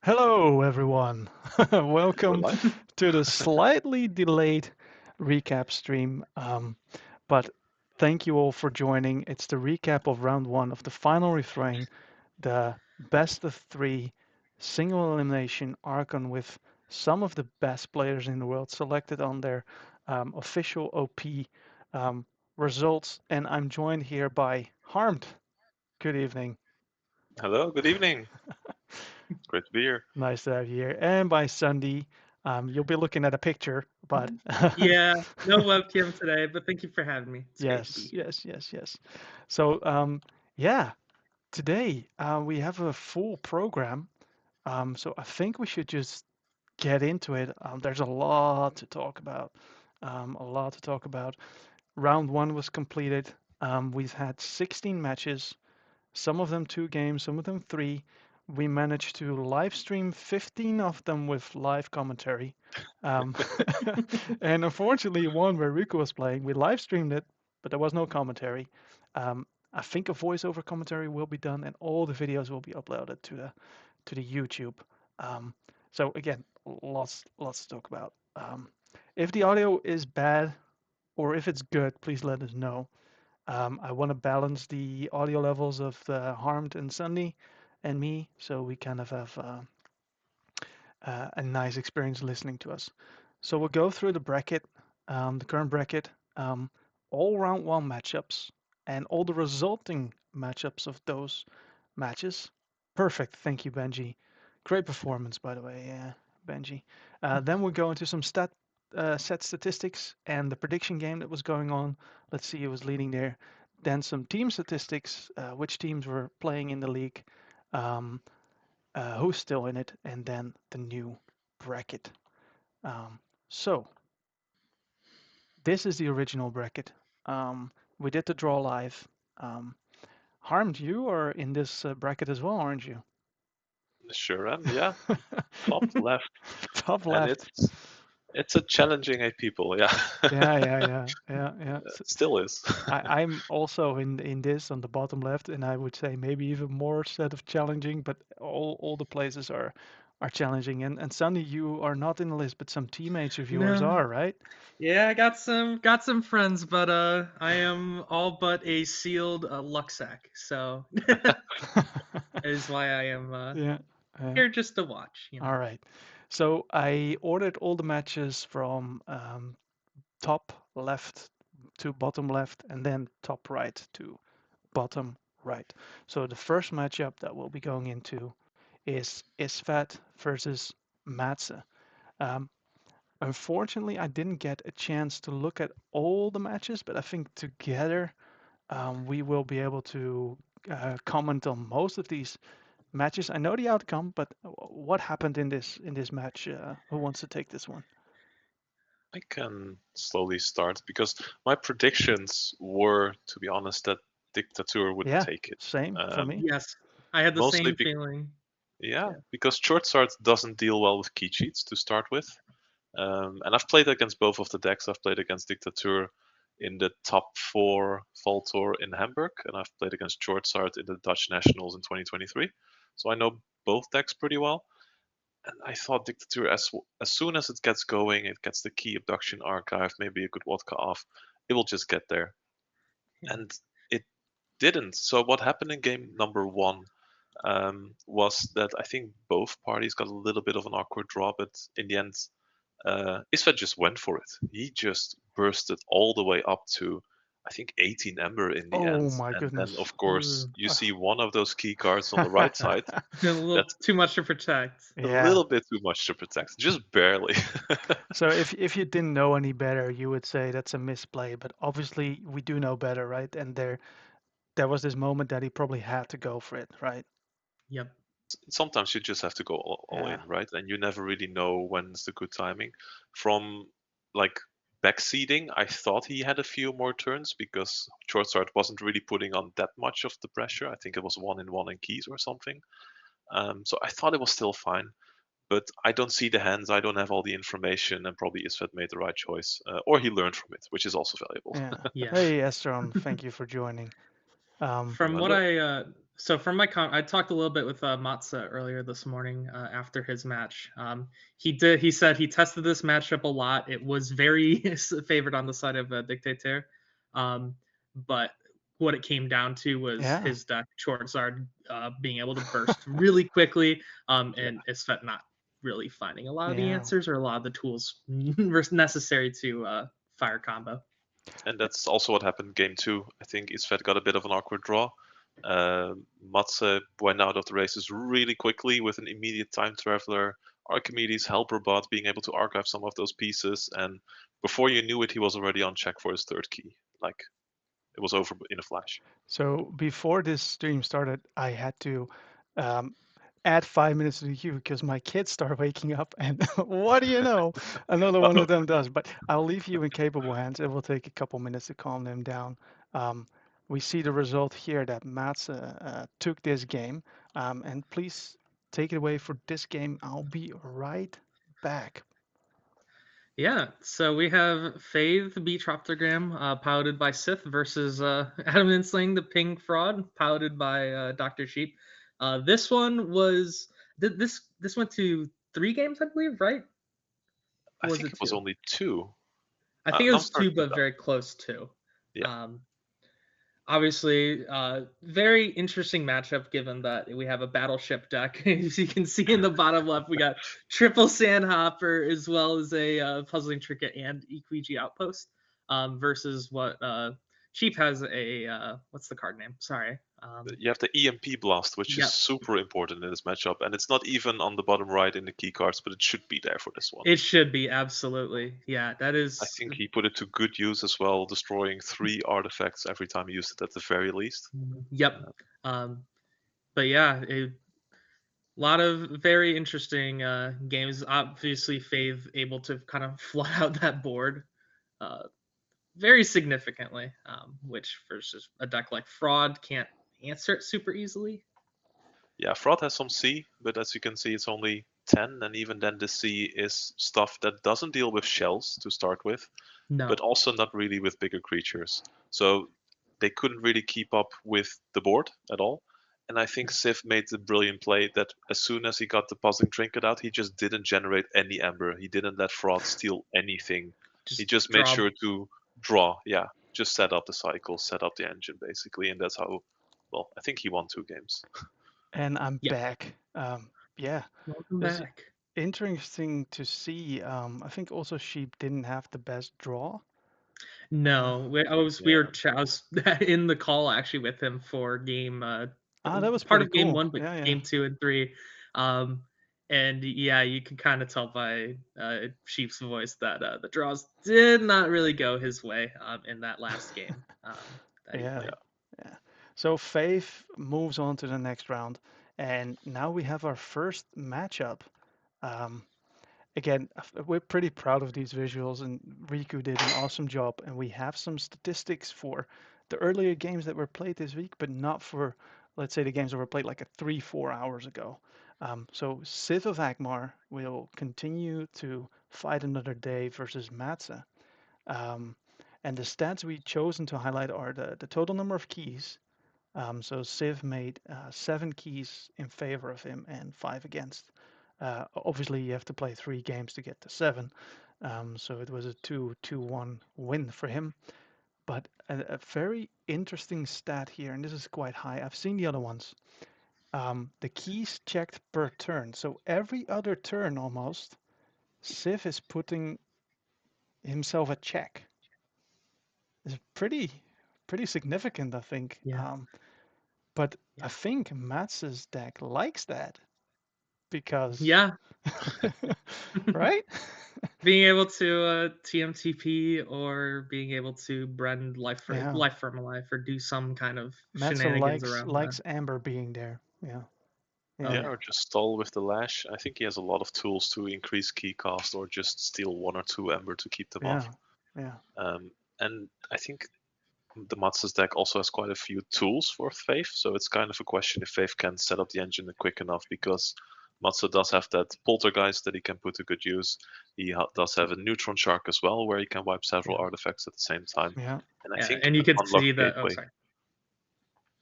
Hello, everyone. We're Welcome live. to the slightly delayed recap stream. But thank you all for joining. It's the recap of round one of the final refrain, the best of three single elimination Archon with some of the best players in the world selected on their official OP um, results. And I'm joined here by Harmed. Good evening. Hello, good evening. Great to be here. Nice to have you here. And by Sunday, you'll be looking at a picture, but Yeah, no webcam today, but thank you for having me. It's great to be yes, here. yes, yes, yes. So, yeah, today we have a full program. So I think we should just get into it. There's a lot to talk about. A lot to talk about. Round one was completed. We've had 16 matches. Some of them 2 games, some of them 3. We managed to live stream 15 of them with live commentary. Um, and unfortunately, one where Riku was playing, we live streamed it, but there was no commentary. I think a voiceover commentary will be done, and all the videos will be uploaded to the YouTube. Um, so again, lots to talk about. If the audio is bad or if it's good, please let us know. I want to balance the audio levels of Harmed and Sunny and me, so we kind of have a nice experience listening to us. So we'll go through the bracket, the current bracket, um, all round one matchups, and all the resulting matchups of those matches. Perfect. Thank you, Benji. Great performance, by the way, Benji. Then we'll go into some set statistics and the prediction game that was going on. Let's see who was leading there. Then some team statistics, which teams were playing in the league, um, who's still in it, and then the new bracket. So this is the original bracket. We did the draw live. Um, Harmed, you are in this bracket as well, aren't you? Sure am, yeah. Top left. Top And left. it's a challenging eight people, yeah. Yeah. Still is. I'm also in this on the bottom left, and I would say maybe even more set of challenging, but all the places are challenging. And Sunny, you are not in the list, but some teammates of yours No, are, right? yeah, I got some friends, but I am all but a sealed luck sack, so that is why I am Yeah. here just to watch. All right. So I ordered all the matches from top left to bottom left, and then top right to bottom right. So the first matchup that we'll be going into is Isfat versus Matze. Um, Unfortunately, I didn't get a chance to look at all the matches, but I think together we will be able to comment on most of these matches. I know the outcome, but what happened in this match? Who wants to take this one? I can slowly start because my predictions were, to be honest, that Dictature would Yeah, take it. same for Um, me. Yes, I had the mostly, same feeling. yeah, Yeah. because Short Sword doesn't deal well with key cheats to start with. And I've played against both of the decks. I've played against Dictature in the top four Fall Tour in Hamburg, and I've played against Shortsart in the Dutch Nationals in 2023. So I know both decks pretty well. And I thought Dictature, as soon as it gets going, it gets the key abduction archive, maybe a good Wodka off, it will just get there. Yeah. And it didn't. So what happened in game number one was that I think both parties got a little bit of an awkward draw, but in the end, Isfet just went for it. He just bursted all the way up to, I think, 18 Ember in the Oh end. my And then, goodness. of course, Ooh. you see one of those key cards on the right side. A little That's too much to protect. a Yeah. little bit too much to protect, just barely. So if you didn't know any better, you would say that's a misplay, but obviously we do know better, right? And there was this moment that he probably had to go for it, right? Yep. Sometimes you just have to go all Yeah. in, right? And you never really know when's the good timing. From like backseating, I thought he had a few more turns because short start wasn't really putting on that much of the pressure. I think it was 1-in-1 in keys or something. So I thought it was still fine, but I don't see the hands. I don't have all the information, and probably Isfet made the right choice, or he learned from it, which is also valuable. Yeah. Yeah. Hey, Estron, thank you for joining. Um, From what Hello. I So from I talked a little bit with Matza earlier this morning after his match. He said he tested this matchup a lot. It was very favored on the side of Dictator, um, but what it came down to was Yeah, his deck Charizard being able to burst really quickly, Yeah, and Isfet not really finding a lot of the yeah. answers or a lot of the tools necessary to fire combo. and that's also what happened game two. I think Isvet got a bit of an awkward draw. Matze went out of the races really quickly with an immediate time traveler, Archimedes, Helper Bot being able to archive some of those pieces, and before you knew it, he was already on check for his third key. Like it was over in a flash. So before this stream started, I had to um, add 5 minutes to the queue because my kids start waking up, and what do you know? Another one Oh, of them does. But I'll leave you in capable hands. It will take a couple minutes to calm them down. Um, we see the result here that Mats took this game, and please take it away for this game. I'll be right back. Yeah, so we have Faith Beatroptogram, piloted by Sith, versus Adam Insling, the Ping Fraud, piloted by Dr. Sheep. This one was this went to 3 games, I believe, right? I Or was think it it was two? only two. I think it I'm was two, starting to but doubt. very close to. Yeah, Um, Obviously, very interesting matchup given that we have a battleship deck. As you can see in the bottom left, we got triple Sandhopper as well as a puzzling trinket and EQG outpost, versus what Sheep has a what's the card name? Sorry. you have the EMP blast, which is Yep, super important in this matchup, and it's not even on the bottom right in the key cards, but it should be there for this one. it should be absolutely. Yeah, that I is. think he put it to good use as well, destroying 3 artifacts every time he used it at the very least. Yep. Um, but yeah, a lot of very interesting games. Obviously, Fave able to kind of flood out that board uh, very significantly, which versus a deck like Fraud can't answer it super easily. Yeah, Fraud has some C, but as you can see, it's only 10, and even then, the C is stuff that doesn't deal with shells to start with, but No, also not really with bigger creatures. So they couldn't really keep up with the board at all. And I think Sif made the brilliant play that as soon as he got the puzzling trinket out, he just didn't generate any ember. He didn't let Fraud steal anything. He just just made draw. sure to draw, yeah, just set up the cycle, set up the engine basically, and that's how. Well, I think he won 2 games. And I'm Yeah, back. Yeah, welcome it was back. interesting to see. I think also Sheep didn't have the best draw. Uh, No, I was we were Yeah, I was in the call actually with him for game that was part pretty of game cool. one, but Yeah, yeah. game two and three. Um, and yeah, you can kind of tell by Sheep's voice that the draws did not really go his way in that last game that he Yeah, played. yeah. yeah. So Faith moves on to the next round, and now we have our first matchup. Um, Again, we're pretty proud of these visuals, and Riku did an awesome job. And we have some statistics for the earlier games that were played this week, but not for, let's say, the games that were played like 3, 4 hours ago. So Sith of Akmar will continue to fight another day versus Matza. Um, and the stats we chosen to highlight are the total number of keys. So Civ made 7 keys in favor of him and 5 against. Obviously, you have to play 3 games to get to 7. So it was a 2-2-1 win for him. But a very interesting stat here, and this is quite high. I've seen the other ones. The keys checked per turn. So every other turn almost, Civ is putting himself at check. It's pretty significant, I think. Yeah, But I yeah, think Mats's deck likes that because, yeah. right? Being able to TMTP or being able to brand Yeah, life from a life or do some kind of Matza shenanigans likes around that. likes Amber being there. Yeah, Oh yeah, Yeah, yeah. or just stall with the lash. I think he has a lot of tools to increase key cost or just steal 1 or 2 ember to keep them off. yeah, yeah, And I think the Matsu's deck also has quite a few tools for Faith, so it's kind of a question if Faith can set up the engine quick enough because Matsu does have that poltergeist that he can put to good use. He does have a neutron shark as well, where he can wipe several yeah, artifacts at the same time. yeah. And I Yeah, think and you an could see unlocked that. Oh, gateway. sorry.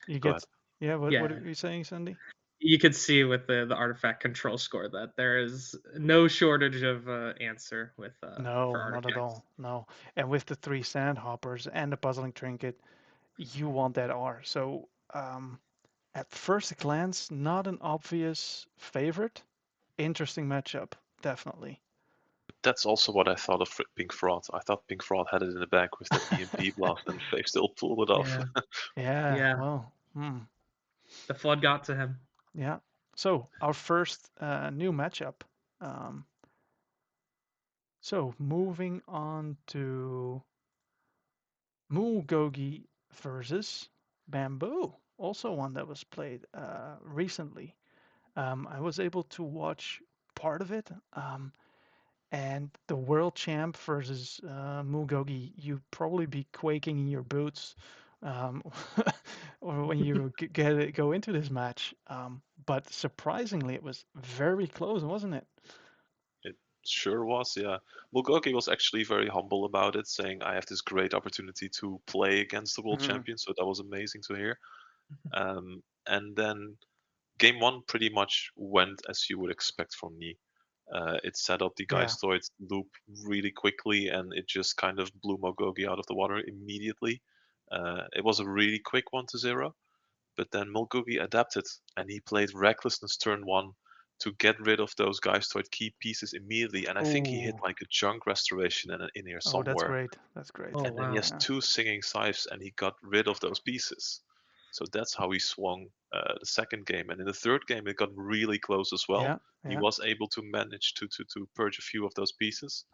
You Go get ahead. Yeah, what Yeah, are you saying, Sandy? you could see with the artifact control score that there is no shortage of answer with for No, not at artifacts. all. No. And with the three sandhoppers and the puzzling trinket, you want that R. So, at first glance, not an obvious favorite. Interesting matchup, definitely. That's also what I thought of Pink Fraud. I thought Pink Fraud had it in the bag with that EMP blast, and they still pulled it off. Yeah, Yeah, yeah, well, the flood got to him. yeah. So our first new matchup. Um, so moving on to Mulgogi versus Bamboo, also one that was played recently. I was able to watch part of it, and the world champ versus Mulgogi, you'd probably be quaking in your boots um, or when you go into this match. But surprisingly, it was very close, wasn't it? It sure was, yeah. Bulgogi was actually very humble about it, saying, I have this great opportunity to play against the world Hmm. champion, so that was amazing to hear. And then game one pretty much went as you would expect from me. It set up the Yeah. Geistoid loop really quickly, and it just kind of blew Mogogi out of the water immediately. It was a really quick 1-0, but then Mulgogi adapted, and he played Recklessness turn one to get rid of those Geistoid key pieces immediately. And I think he hit Oh, like a junk restoration in here oh, that's somewhere. great. That's great. Oh And then he wow. has Yeah. two singing scythes, and he got rid of those pieces. So that's how he swung the second game. And in the third game, it got really close as well. Yeah. He Yeah. was able to manage to purge a few of those pieces,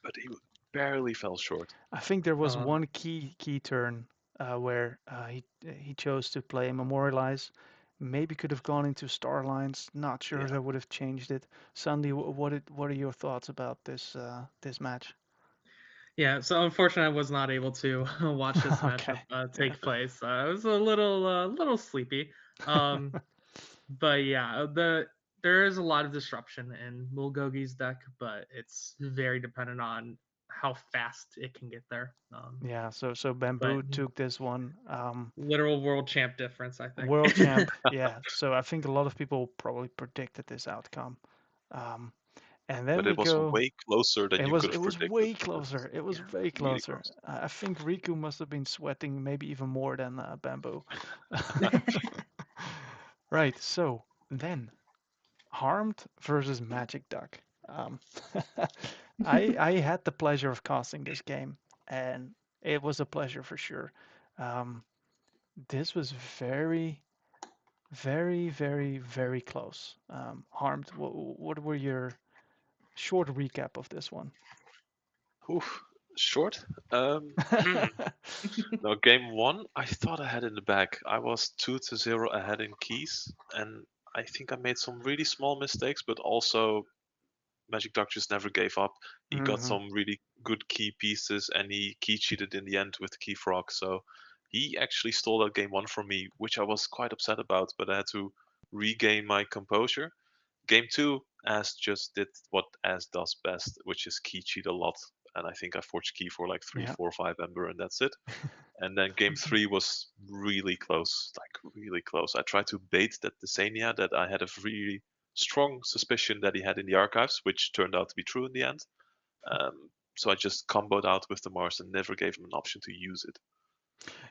but he barely fell short. I think there was Uh, one key turn where he chose to play Memorialize. Maybe could have gone into Starlines. Not sure if Yeah. that would have changed it. Sandy, what are your thoughts about this match? yeah. So unfortunately, I was not able to watch this matchup Okay. Yeah. take place. I was a little sleepy. Um, but yeah, there is a lot of disruption in Mulgogi's deck, but it's very dependent on how fast it can get there. Yeah. So But Bamboo took this one. literal world champ difference, I think. World champ. Yeah. So I think a lot of people probably predicted this outcome. Um, and then But we it was go. way closer than It you was could it have was predicted. way closer. It's It was Yeah. way really closer. close. I think Riku must have been sweating maybe even more than Bamboo. Right. So then Harmed versus Magic Duck. Um, I had the pleasure of casting this game, and it was a pleasure for sure. Um, this was very, very, very, very close. Harmed. What were your short recap of this one? Oof, short. Hmm. No, game one, I thought I had in the bag. I was 2-0 ahead in keys, and I think I made some really small mistakes, but also Magic Duck just never gave up. He got Hmm. some really good key pieces, and he key cheated in the end with the key frog. So he actually stole that game one from me, which I was quite upset about, but I had to regain my composure. Game two, As just did what As does best, which is key cheat a lot. And I think I forged key for like three, Yeah. four, 5 Ember, and that's it. And then game three was really close, like really close. I tried to bait that Desania that I had a really strong suspicion that he had in the archives, which turned out to be true in the end. So I just comboed out with the Mars and never gave him an option to use it.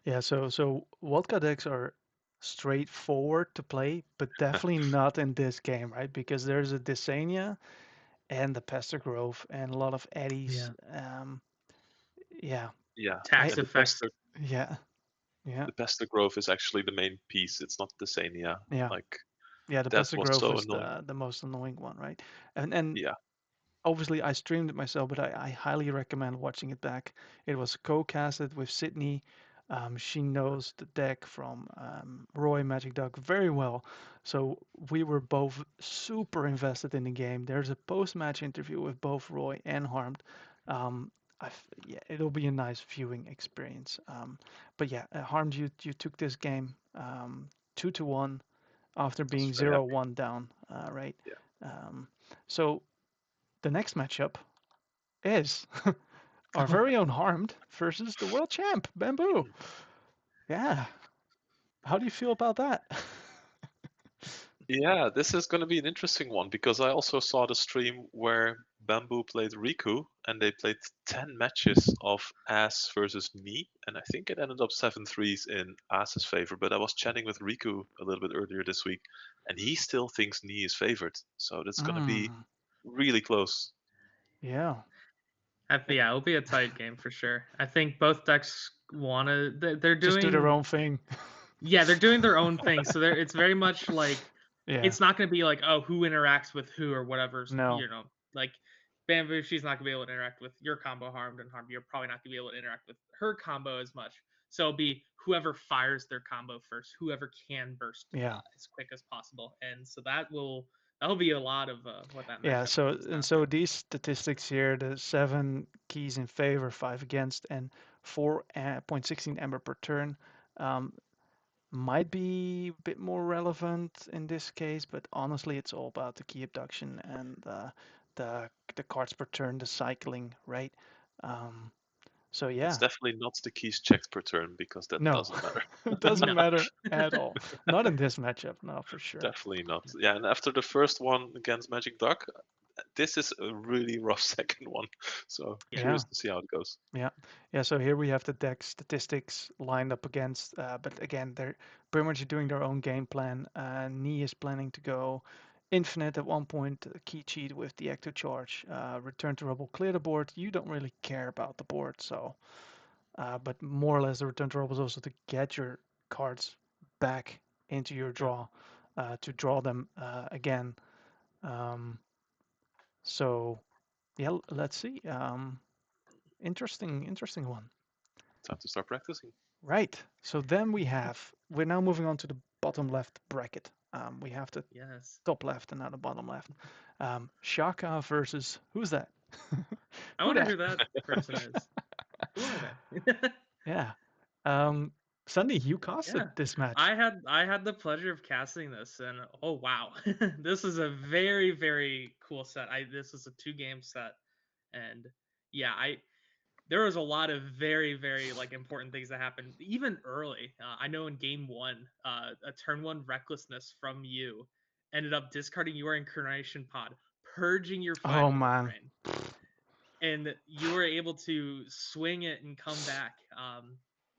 Yeah, so Wildcard decks are straightforward to play, but definitely not in this game, right? Because there's a Desania and the Pester Grove and a lot of eddies. Yeah. Yeah, Yeah, Tax I and effects. yeah, yeah, the Pester Grove is actually the main piece. It's not Desania. yeah, Like yeah. The that Pester was Grove so is annoying. the most annoying one, right? And Yeah, obviously I streamed it myself, but I highly recommend watching it back. It was co-casted with Sydney. She knows the deck from Roy Magic Duck very well, so we were both super invested in the game. There's a post-match interview with both Roy and Harmed. Um, yeah, it'll be a nice viewing experience. But yeah, Harmed, you took this game 2-1 after I was being very zero happy. one down, right? Yeah. Um, so the next matchup is our very own Harmed versus the world champ, Bamboo. Yeah. How do you feel about that? Yeah, this is going to be an interesting one because I also saw the stream where Bamboo played Riku and they played 10 matches of Ass versus Knee, and I think it ended up 7-3s in Ass's favor. But I was chatting with Riku a little bit earlier this week, and he still thinks Knee is favored. So that's going to be Mm, really close. yeah. Yeah, it'll be a tight game for sure. I think both decks wanna. They're Just do their doing. own thing. Yeah, they're doing their own thing. So it's very much like Yeah. it's not going to be like, oh, who interacts with who or whatever. No. Like Bamboo, she's not going to be able to interact with your combo. Harmed and Harmed, you're probably not going to be able to interact with her combo as much. So it'll be whoever fires their combo first, whoever can burst Yeah. as quick as possible, and so that'll be a lot of what that Yeah. matchup So comes and down so to. these statistics here, the 7 keys in favor, 5 against, and 4.16 ember per turn. Um, might be a bit more relevant in this case, but honestly, it's all about the key abduction and the cards per turn, the cycling, right? Um, so It's yeah, definitely not the keys checked per turn because that no, doesn't matter. it doesn't No. matter at all. Not in this matchup, no, for sure. Definitely not. Yeah, and after the first one against Magic Duck, this is a really rough second one. So Yeah. curious Yeah, to see how it goes. yeah, yeah. So here we have the deck statistics lined up against, but again, they're pretty much doing their own game plan. Nee is planning to go infinite at one point, key cheat with the active charge, return to rubble, clear the board. You don't really care about the board, so but more or less the return to rubble is also to get your cards back into your Yep. draw, to draw them again. Um, so yeah, let's see. Interesting one. Time to start practicing. Right. So then we're now moving on to the bottom left bracket. We have the Yes. top left and now the bottom left. Shaka versus who's that? I Who wonder that? who that person is. Who are they? Yeah. Um, Sunny, you Yeah. casted this match. I had the pleasure of casting this, and oh wow. This is a very, very cool set. This is a 2 game set, and yeah, I there was a lot of very, very like important things that happened even early. I know in game 1, a turn 1 recklessness from you ended up discarding your incarnation pod, purging your Oh final man. refrain, and you were able to swing it and come back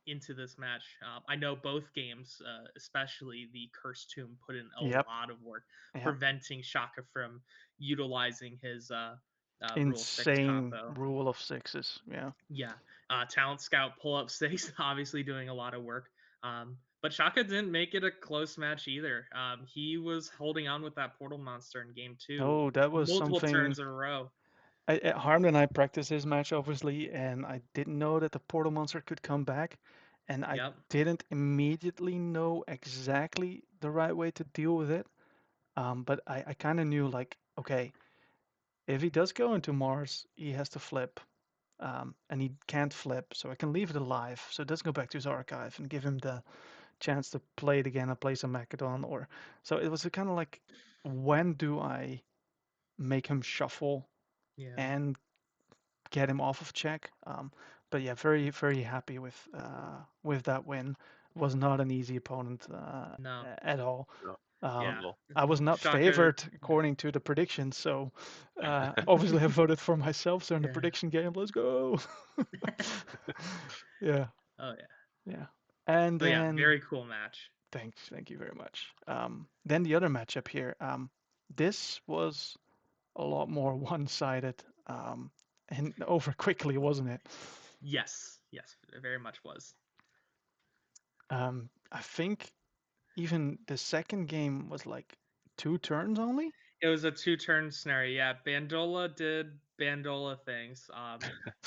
into this match. I know both games, especially the Cursed Tomb, put in a Yep. lot of work Yep. preventing Shaka from utilizing his Rule 6 Insane combo. rule of sixes. Yeah. Yeah, Talent Scout pull up 6, obviously doing a lot of work. But Shaka didn't make it a close match either. He was holding on with that Portal Monster in game 2 Oh, that was multiple something. turns in a row. Harm and I practiced this match obviously, and I didn't know that the portal monster could come back, and I Yep. didn't immediately know exactly the right way to deal with it. But I kind of knew like, okay, if he does go into Mars, he has to flip, and he can't flip, so I can leave it alive. So it does go back to his archive and give him the chance to play it again and play some Macedon. Or so it was kind of like, when do I make him shuffle Yeah. and get him off of check. But yeah, very very happy with that win. Was not an easy opponent No. at all. No, not Um, Yeah. at all. I was not Shaka. favored according to the predictions, so obviously I voted for myself. So in the Yeah. prediction game, let's go. Yeah, Oh yeah. yeah. And But yeah, then very cool match. thank you very much. Then the other matchup here. This was a lot more one-sided and over quickly, wasn't it? Yes. Yes. It very much was. I think even the second game was like 2 turns only. It was a 2 turn scenario. Yeah, Bandola did Bandola things.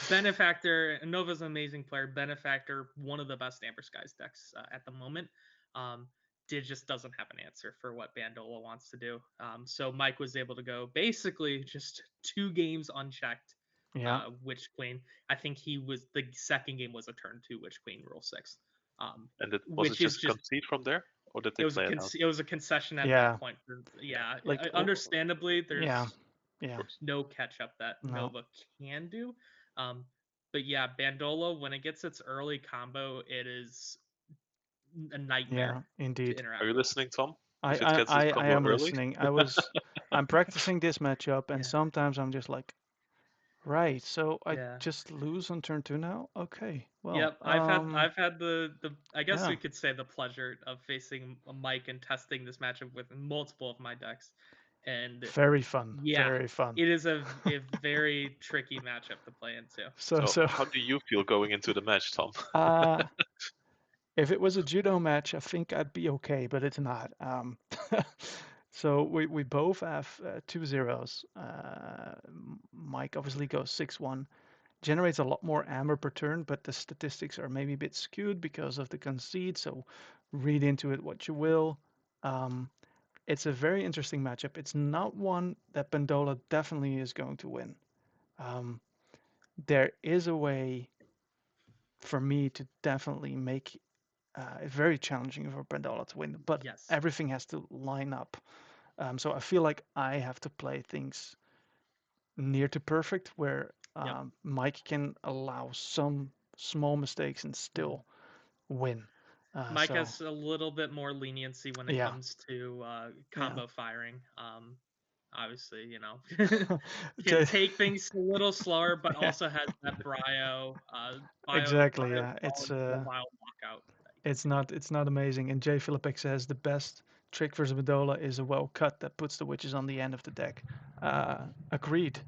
Benefactor, Nova's an amazing player. Benefactor, one of the best Amber Skies decks at the moment. Um, did just doesn't have an answer for what Bandola wants to do. So Mike was able to go basically just 2 games unchecked. Yeah. Witch Queen. I think the second game was a turn 2 Witch Queen Rule 6. And was it Which is just a just concede from there, or did they play it out? it was a concession at that Yeah. point. Yeah, Like, understandably, yeah. there's Of Yeah. course. no catch up that No. Nova can do. Um, but yeah, Bandola when it gets its early combo, it is a nightmare Yeah, to indeed. Are you interact with. listening, Tom? I, If it I, gets this I, I combo am early, listening. I'm practicing this matchup, and Yeah, sometimes I'm just like, right, so I yeah. just lose on turn two now? Okay, well, Yep, I've had the I guess yeah, we could say the pleasure of facing Mike and testing this matchup with multiple of my decks, and very fun, yeah, very fun. it is a very tricky matchup to play into. So, so so, how do you feel going into the match, Tom? uh, if it was a judo match, I think I'd be okay, but it's not. So we both have 2 zeros. Mike obviously goes 6-1, generates a lot more amber per turn, but the statistics are maybe a bit skewed because of the concede. So read into it what you will. Um, it's a very interesting matchup. It's not one that Bandola definitely is going to win. Um, there is a way for me to definitely make it very challenging for Bandola to win, but Yes. everything has to line up. So I feel like I have to play things near to perfect where Yep. Mike can allow some small mistakes and Mhm. still win. Mike So has a little bit more leniency when it yeah, comes to yeah. combo firing. Obviously, can J- take things a little slower, but yeah, also has that exactly. Bio Yeah, solid mobile lockout that you can do. it's not amazing. And J. Philip says the best trick versus Medola is a well cut that puts the witches on the end of the deck. Agreed.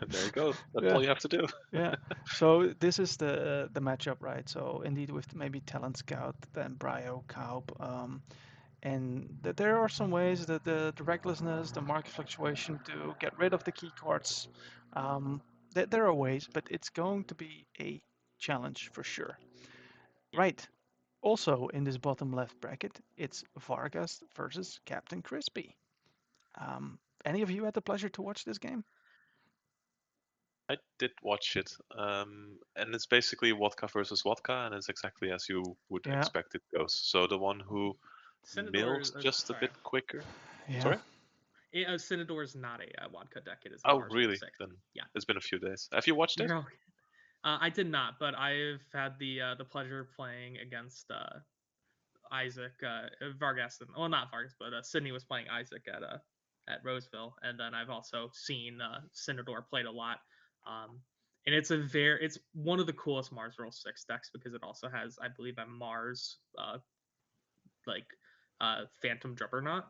And there you go. That's all Yeah. you have to do. Yeah. So this is the matchup, right? So indeed with maybe Talent Scout, then Brio, Kaup, and there are some ways that the recklessness, the market fluctuation to get rid of the key cards. There are ways, but it's going to be a challenge for sure. Yep. Right. Also in this bottom left bracket, it's Vargas versus Captain Crispy. Any of you had the pleasure to watch this game? I did watch it, and it's basically Vodka versus Vodka, and it's exactly as you would Yeah. expect it goes. So the one who Cinedor, mills just a sorry, bit quicker. Yeah. Sorry? Cinedor is not a Wadka deck. It is a Oh, Mars Rule really? 6. Then Yeah, it's been a few days. Have you watched it? you're okay. I did not, but I've had the pleasure of playing against Isaac Vargas, and well, not Vargas, but Sydney was playing Isaac at Roseville, and then I've also seen Cinedor played a lot. Um, and it's one of the coolest Mars Roll 6 decks because it also has, I believe, a Mars like Phantom Juggernaut,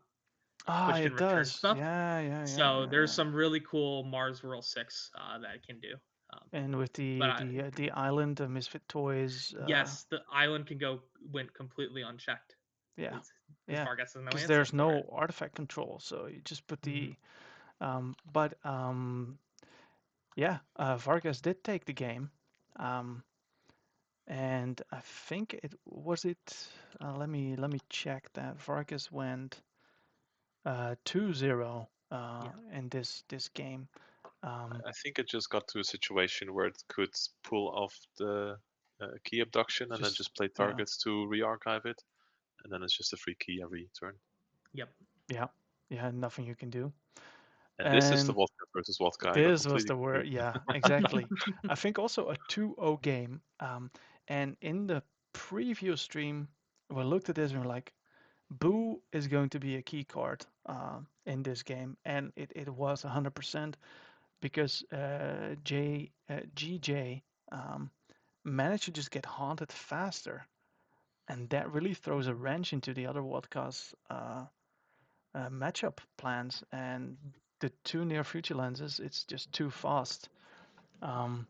Ah, which can it return does. stuff. Yeah, yeah, yeah, So yeah, there's yeah. some really cool Mars Roll 6 that it can do. Um, And with but the island, the Misfit Toys, yes, the island can go went completely unchecked yeah, because yeah, Vargas has no because answer there's for it. no artifact control, so you just put Hmm. the but yeah, Vargas did take the game, um, and I think it was it. Let me check that Vargas went 2-0 Yeah. in this game. Um, I think it just got to a situation where it could pull off the key abduction and then just just play yeah, targets to re-archive it, and then it's just a free key every turn. Yep. yeah, yeah, nothing you can do. And this is the And Vodka versus Vodka I got this was completely the word. confused. Yeah, exactly. I think also a 2-0 game. And in the preview stream, we looked at this and we're like, Boo is going to be a key card in this game. And it was 100% because GJ managed to just get haunted faster. And that really throws a wrench into the other Vodka's matchup plans. And the two near future lenses, it's just too fast. Um,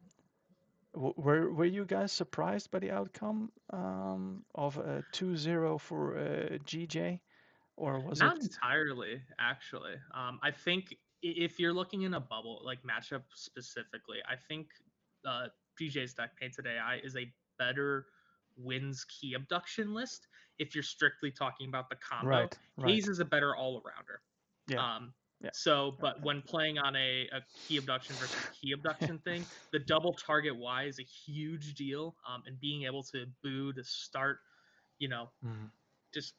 were you guys surprised by the outcome of a 2-0 for GJ, or was Not it entirely, actually. I think if you're looking in a bubble, like matchup specifically, I think PJ's deck painted AI is a better wins key abduction list. If you're strictly talking about the combo, right? Hayes Right. is a better all arounder. Yeah. Um, Yeah. so, Yeah. but when playing on a key abduction versus key abduction thing, the double target Y is a huge deal. And being able to boo to start, you know, Mm. just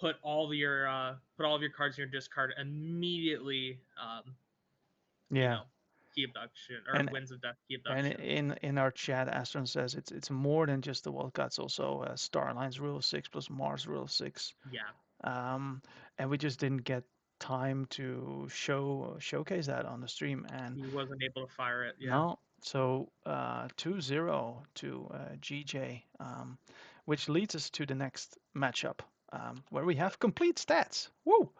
put all of your cards in your discard immediately. Yeah. key abduction or And winds of death key and abduction. in our chat, Astron says it's more than just the World Cup. It's also Starline's Rule of Six plus Mars Rule of Six. Yeah, Um, and we just didn't get time to showcase that on the stream. And he wasn't able to fire it. Yeah. no, so 2-0 to GJ, which leads us to the next matchup, where we have complete stats. Woo!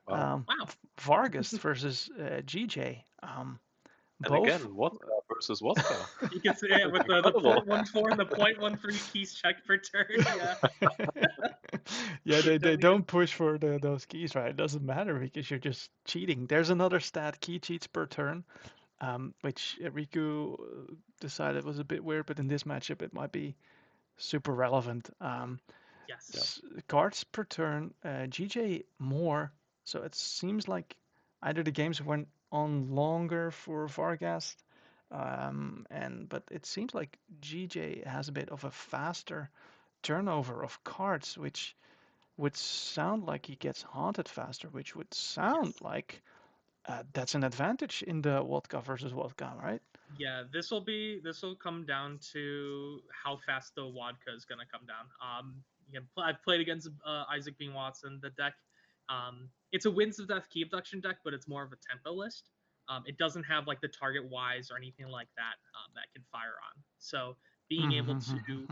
Wow. Wow. Vargas versus GJ. And Both. again, vodka versus vodka. You can see it with the Incredible. 0.14 and the 0.13 keys checked per turn. Yeah. Yeah, they Don't even. don't push for those keys, right? It doesn't matter because you're just cheating. There's another stat, key cheats per turn, which Riku decided was a bit weird, but in this matchup it might be super relevant. Yeah. Yes. Cards per turn, GJ more, so it seems like either the games went on longer for Vargas, but it seems like GJ has a bit of a faster turnover of cards, which would sound like he gets haunted faster, which would sound Yes. like that's an advantage in the Wodka versus Wodka, right? Yeah, this will come down to how fast the Wadka is going to come down. Yeah, I've played against Isaac Bean Watson. The deck, it's a Winds of Death key abduction deck, but it's more of a tempo list. It doesn't have like the target wise or anything like that that can fire on. So being able to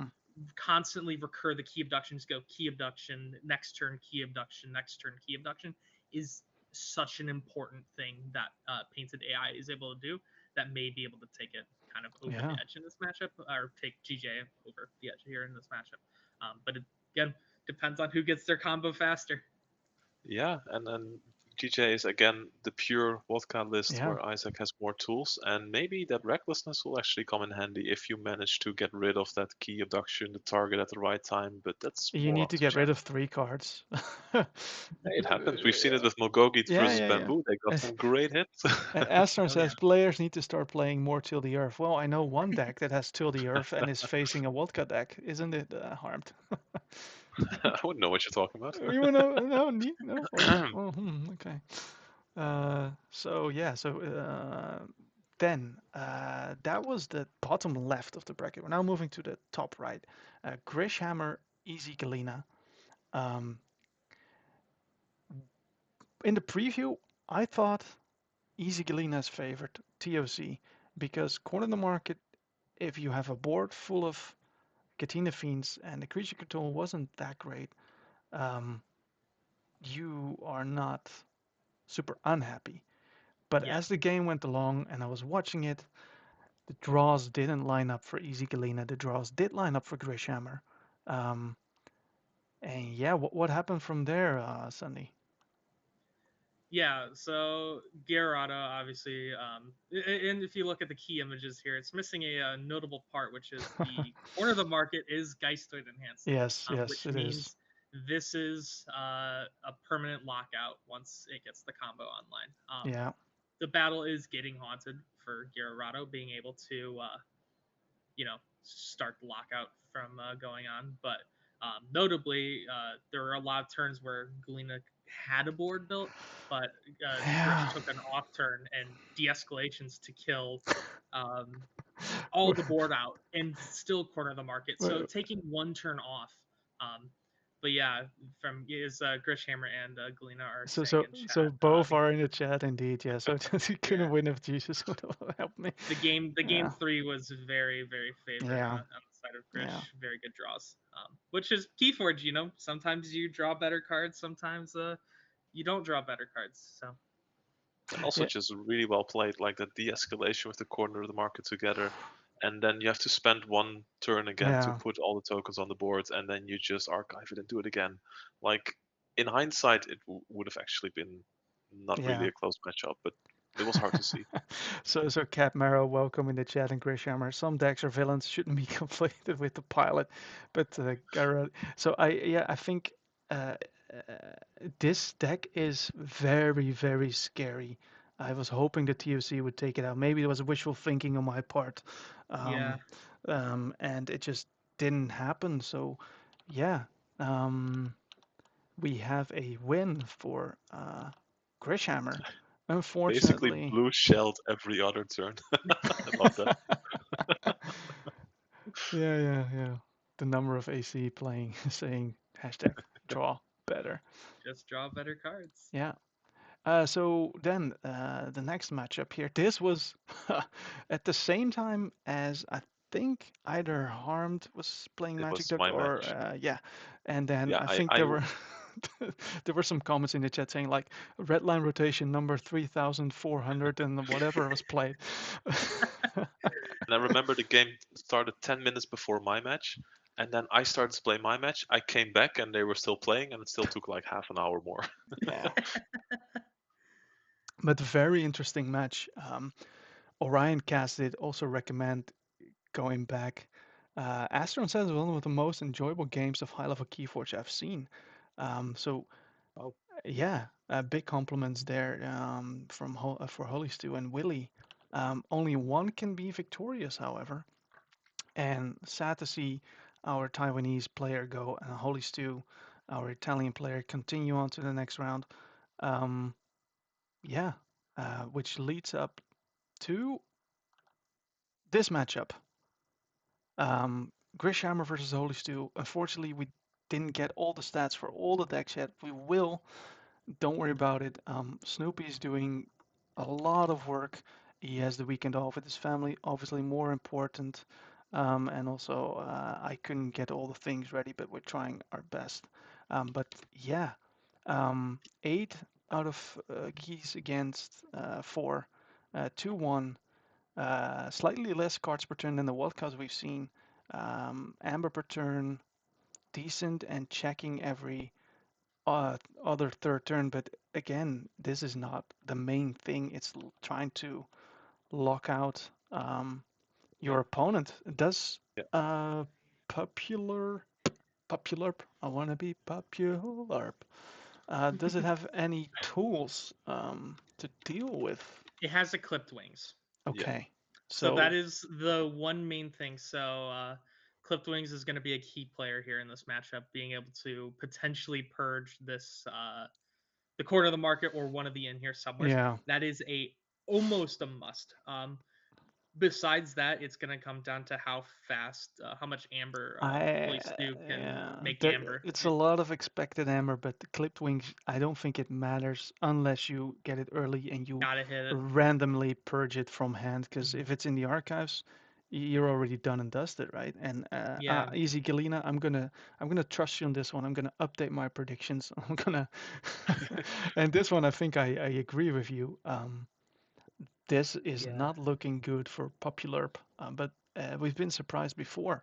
constantly recur the key abductions, go key abduction, next turn key abduction, next turn key abduction is such an important thing that Painted AI is able to do that may be able to take it kind of over the Yeah, edge in this matchup, or take GJ over the edge here in this matchup. But it, again, depends on who gets their combo faster. Yeah, and then GJ is again the pure vodka list yeah. where Isaac has more tools, and maybe that recklessness will actually come in handy if you manage to get rid of that key abduction, the target at the right time, but that's You more need up to to get rid chance. of 3 cards. Hey, it happens. We've seen it with Mogogi Yeah, versus yeah, yeah. Bamboo. They got As some great hits. Astron Oh yeah, says players need to start playing more Till the Earth. Well, I know one deck that has Till the Earth and is facing a Wodka deck. Isn't it harmed? I wouldn't know what you're talking about. You wanna no no okay. So yeah, so then that was the bottom left of the bracket. We're now moving to the top right. Grishhammer, Easy Galena. Um, in the preview, I thought Easy Galena's favored TOC because corner the market, if you have a board full of Katina Fiends and the creature control wasn't that great, um, you are not super unhappy. But yeah, as the game went along and I was watching it, the draws didn't line up for Easy Galena. The draws did line up for Grishhammer. Um, and yeah, what happened from there, Sunny? yeah. So Gyarados, obviously, and if you look at the key images here, it's missing a notable part, which is the corner of the market is Geistoid enhanced, Yes, yes, which it is. means this is a permanent lockout once it gets the combo online. Yeah, The battle is getting haunted for Gyarados being able to, start the lockout from going on. But notably, there were a lot of turns where Galena had a board built, but yeah. Grish took an off turn and de-escalations to kill um, all the board out and still corner the market. So taking one turn off. Um, but yeah, from is Grishhammer and Galena are So saying so in so chat. both are in the chat indeed. Yeah. So you Yeah, couldn't win if Jesus would have helped me. the game Yeah. three was very very favored Yeah. on the side of Yeah. Grish. Very good draws, which is Keyforge. Sometimes you draw better cards, sometimes you don't draw better cards. So And also Yeah. just really well played, like that de-escalation with the corner of the market together. And then you have to spend one turn again to Yeah. put all the tokens on the board, and then you just archive it and do it again. Like, in hindsight, it would have actually been not really Yeah. a close matchup, but it was hard to see. So Cap Marrow, welcome in the chat, and Grishhammer. Some decks or villains shouldn't be completed with the pilot, but so I think uh, this deck is very very scary. I was hoping the TOC would take it out. Maybe it was wishful thinking on my part, yeah, um, and it just didn't happen. So yeah, um, we have a win for Grishhammer. Basically, Unfortunately. blue shelled every other turn. I love that. Yeah. The number of AC playing saying hashtag draw better. Just draw better cards. Yeah. So then the next matchup here. This was at the same time as I think either Harmed was playing It Magic was Duck my or match. yeah, and then Yeah, I think there were there were some comments in the chat saying like red line rotation number 3,400 and whatever was played. and I remember the game started 10 minutes before my match, and then I started to play my match. I came back and they were still playing, and it still took like half an hour more. Yeah, but very interesting match. Orion Cast did also recommend going back. Astron says one of the most enjoyable games of high-level Keyforge I've seen. So Oh, yeah, big compliments there from for Holy Stew and Willie. Only one can be victorious, however, and sad to see our Taiwanese player go and Holy Stew, our Italian player, continue on to the next round. Um, yeah, which leads up to this matchup. Grishhammer versus Holy Stew. Unfortunately, we didn't get all the stats for all the decks yet. We will. Don't worry about it. Snoopy's doing a lot of work. He has the weekend off with his family, obviously more important. And also, I couldn't get all the things ready, but we're trying our best. But yeah, 8 out of keys against 4, 2-1. Slightly less cards per turn than the wild cards we've seen. Amber per turn, decent and checking every other third turn, but again, this is not the main thing. It's trying to lock out yeah, your opponent. Does yeah. uh, popular popular? I want to be popular. Does it have any tools to deal with? It has a clipped wings. Yeah. Okay, So that so is the one main thing. So clipped wings is going to be a key player here in this matchup, being able to potentially purge this the corner of the market or one of the in here somewheres. yeah, That is a almost a must. Besides that, it's going to come down to how fast, how much amber I Holy Stew can yeah, make amber. it's a lot of expected amber, but the clipped wings, I don't think it matters unless you get it early and you Gotta hit it. randomly purge it from hand. Because Mhm. if it's in the archives, you're already done and dusted, right? And Yeah, easy, Galena, I'm gonna trust you on this one. I'm gonna update my predictions. I'm gonna, and this one, I think I agree with you. This is yeah. not looking good for Popular, but we've been surprised before.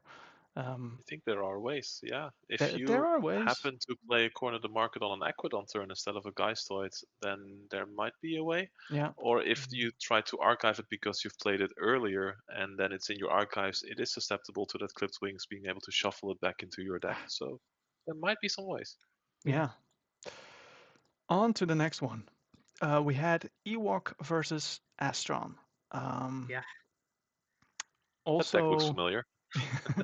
I Um, think there are ways, yeah. If there you are ways. happen to play Corner the Market on an Aquadon turn instead of a Geistoid, then there might be a way. Yeah, Or if Mhm. you try to archive it because you've played it earlier and then it's in your archives, it is susceptible to that Clipped Wings being able to shuffle it back into your deck. So there might be some ways. Yeah, yeah. On to the next one. We had Ewok versus Astron. Um, yeah, That deck looks also, familiar.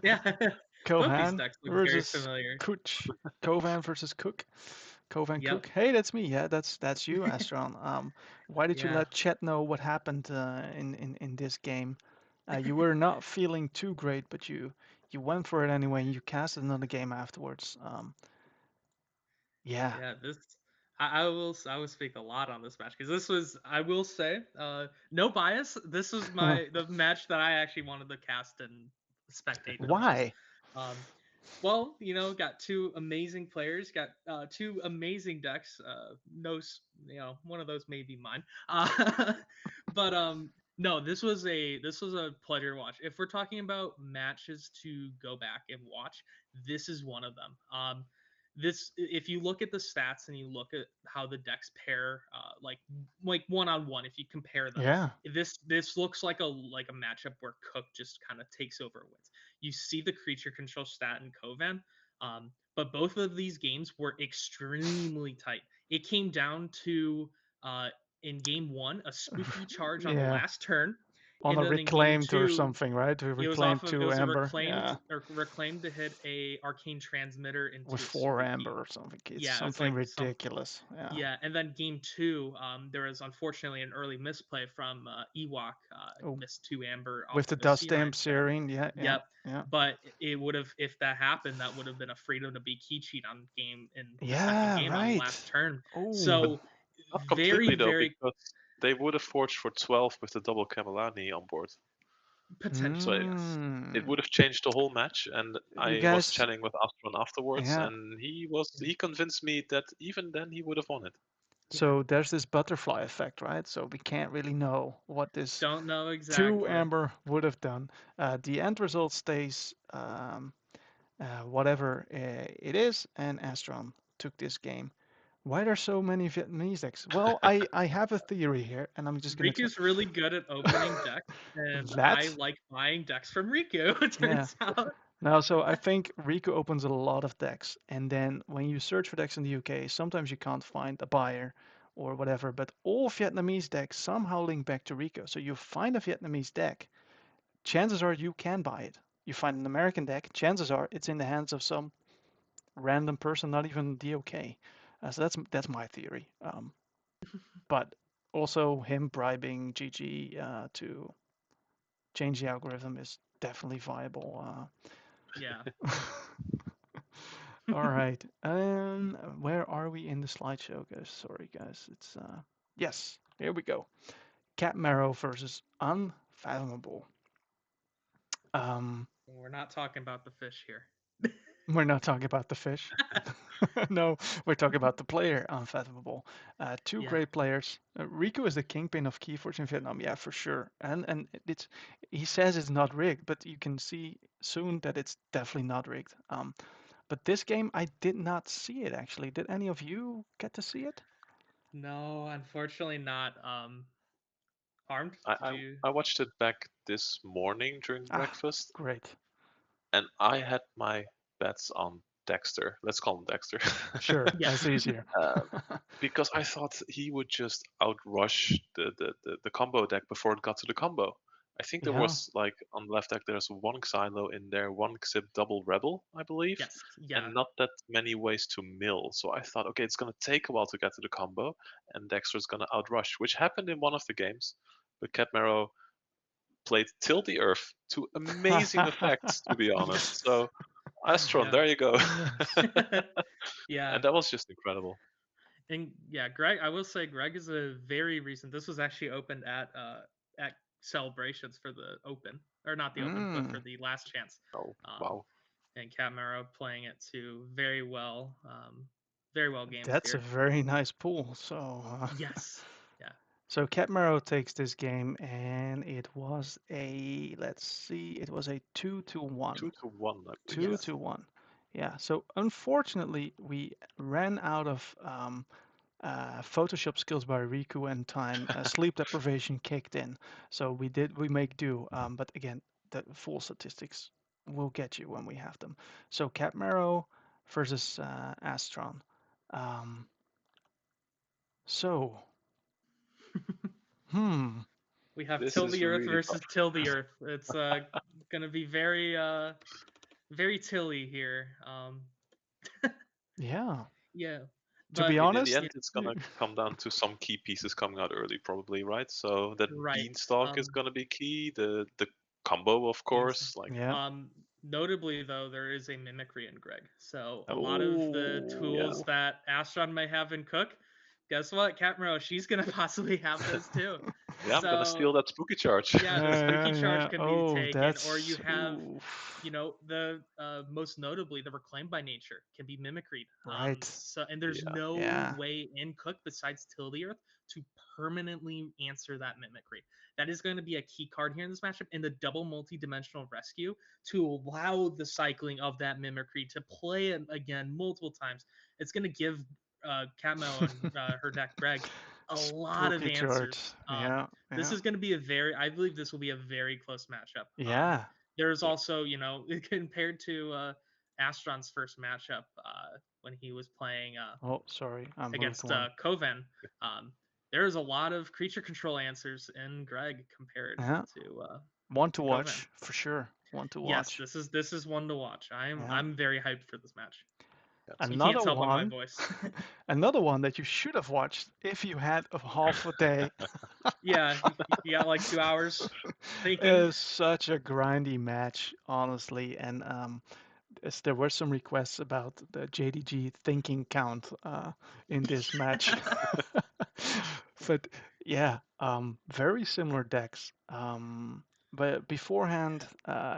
yeah. Both these Kohan decks look very versus familiar. Kuch. Kovan versus Cook. Kovan Yep. Cook. Hey, that's me. Yeah, that's you, Astron. Why did you Yeah. let Chet know what happened in this game? You were not feeling too great, but you went for it anyway. And you casted another game afterwards. Yeah. Yeah, this I will speak a lot on this match because this was I will say no bias. This was the match that I actually wanted to cast and spectate the most. Why? Um, well, got two amazing players, got two amazing decks. No, one of those may be mine. But no, this was a pleasure to watch. If we're talking about matches to go back and watch, this is one of them. This if you look at the stats and you look at how the decks pair like one on one if you compare them, Yeah. this looks like a matchup where Cook just kind of takes over wins. You see the creature control stat in Kovan, but both of these games were extremely tight. It came down to in game one a spooky charge on the Yeah. last turn, On and a then in game reclaimed or two, something, right? To it was off reclaim of it two was a amber. Yeah. reclaimed to hit a arcane transmitter With into a 4 amber Suiki. or something. It's Yeah, it's something like some ridiculous. Yeah. yeah, and then game two, there was unfortunately an early misplay from Ewok, Oh, missed 2 amber with off the of a dust sea stamp lion stab. searing. Yeah, yeah, Yep. yeah. But it would have, if that happened, that would have been a freedom to be key cheat on game in the second Yeah, game on the last right. turn. Oh, But So not very, completely though, very because they would have forged for 12 with the double Camelani on board. So potentially, yes. it mm. would have changed the whole match. And You I was guys, chatting with Astron afterwards, yeah. and he convinced me that even then he would have won it. Yeah. So there's this butterfly effect, right? So we can't really know what this Don't know two exactly. amber would have done. The end result stays whatever it is, and Astron took this game. Why are there so many Vietnamese decks? Well, I have a theory here, and I'm just gonna try Riku's really good at opening decks, and I that. like buying decks from Riku, it Yeah. turns out. Now, so I think Riku opens a lot of decks, and then when you search for decks in the UK, sometimes you can't find a buyer or whatever, but all Vietnamese decks somehow link back to Riku. So you find a Vietnamese deck, chances are you can buy it. You find an American deck, chances are it's in the hands of some random person, not even the OK. So that's my theory. But also him bribing GG to change the algorithm is definitely viable. Yeah. All right. Where are we in the slideshow, guys? Sorry, guys. It's yes. Here we go. Cat Marrow versus Unfathomable. Um, We're not talking about the fish here. we're not talking about the fish. No, we're talking about the player Unfathomable. Two Yeah. great players. Riku is the kingpin of Keyforge in Vietnam, yeah, for sure. And it's he says it's not rigged, but you can see soon that it's definitely not rigged. But this game, I did not see it actually. Did any of you get to see it? No, unfortunately not. Armed, I, did I you? I watched it back this morning during Ah, breakfast, great. and I had my bets on Dexter. Let's call him Dexter. Sure, Yeah. that's easier. uh, because I thought he would just outrush the combo deck before it got to the combo. I think there Yeah. was like on the left deck there's one Xylo in there, one Xib double Rebel, I believe, Yes. Yeah. and not that many ways to mill. So I thought, okay, it's gonna take a while to get to the combo, and Dexter's gonna outrush, which happened in one of the games. But Cat Marrow played Till the Earth to amazing effects, to be honest. Yes. So Astron, Yeah. there you go. Yes. And Yeah. that was just incredible. And yeah, Greg, I will say Greg is a very recent. This was actually opened at celebrations for the Open, or not the Open, but for Mm, the Last Chance. Oh, Um, wow. and Cat Marrow playing it too very well very well game that's a steered. very nice pool. So, Yes. Yeah. so Cat Marrow takes this game, and it was a let's see, it was a 2-1. 2-1, I believe. Two Yeah. Yes. to one. Yeah. So unfortunately, we ran out of Photoshop skills by Riku and time. Sleep deprivation kicked in, so we make do. But again, the full statistics will get you when we have them. So Cat Marrow versus Astron. Um, so hmm. We have This Till is the Earth really tough. versus Till the Earth. It's gonna be very tilly here. Yeah. Yeah. To I be But mean, in the honest. yeah, end, it's gonna come down to some key pieces coming out early, probably, right? So that right. beanstalk is Um gonna be key. The combo, of Beans. course. Like, Yeah. Notably, though, there is a mimicry in Greg. So a lot of the yeah, tools Oh. that Astron may have in Cook, guess what? Catmero, she's gonna possibly have those too. yeah, I'm gonna So steal that spooky charge. yeah, the Yeah, yeah, spooky charge yeah. can be Oh, taken, or you that's have, oof. the most notably the reclaimed by nature can be mimicry. Right. So and there's Yeah, no Yeah. way in Cook besides Till the Earth to permanently answer that mimicry. That is going to be a key card here in this matchup, and the double multi-dimensional rescue to allow the cycling of that mimicry to play it again multiple times. It's going to give Camo and her deck Greg a lot of Spooky answers. chart. Yeah, This yeah, is going to be I believe this will be a very close matchup. yeah. There's yeah. also, compared to Astron's first matchup when he was playing Oh, sorry, I moved against one. Koven, um, there's a lot of creature control answers in Greg compared Yeah, one to to Kovan. watch for sure. One to Yes, watch. this is one to watch. Yeah. I'm very hyped for this match. Yeah, You same here. can't Another tell by my one, voice. another one that you should have watched if you had a half a day. Yeah, you got like 2 hours thinking. Is such a grindy match, honestly, and there were some requests about the JDG thinking count in this match. But yeah, very similar decks. But beforehand,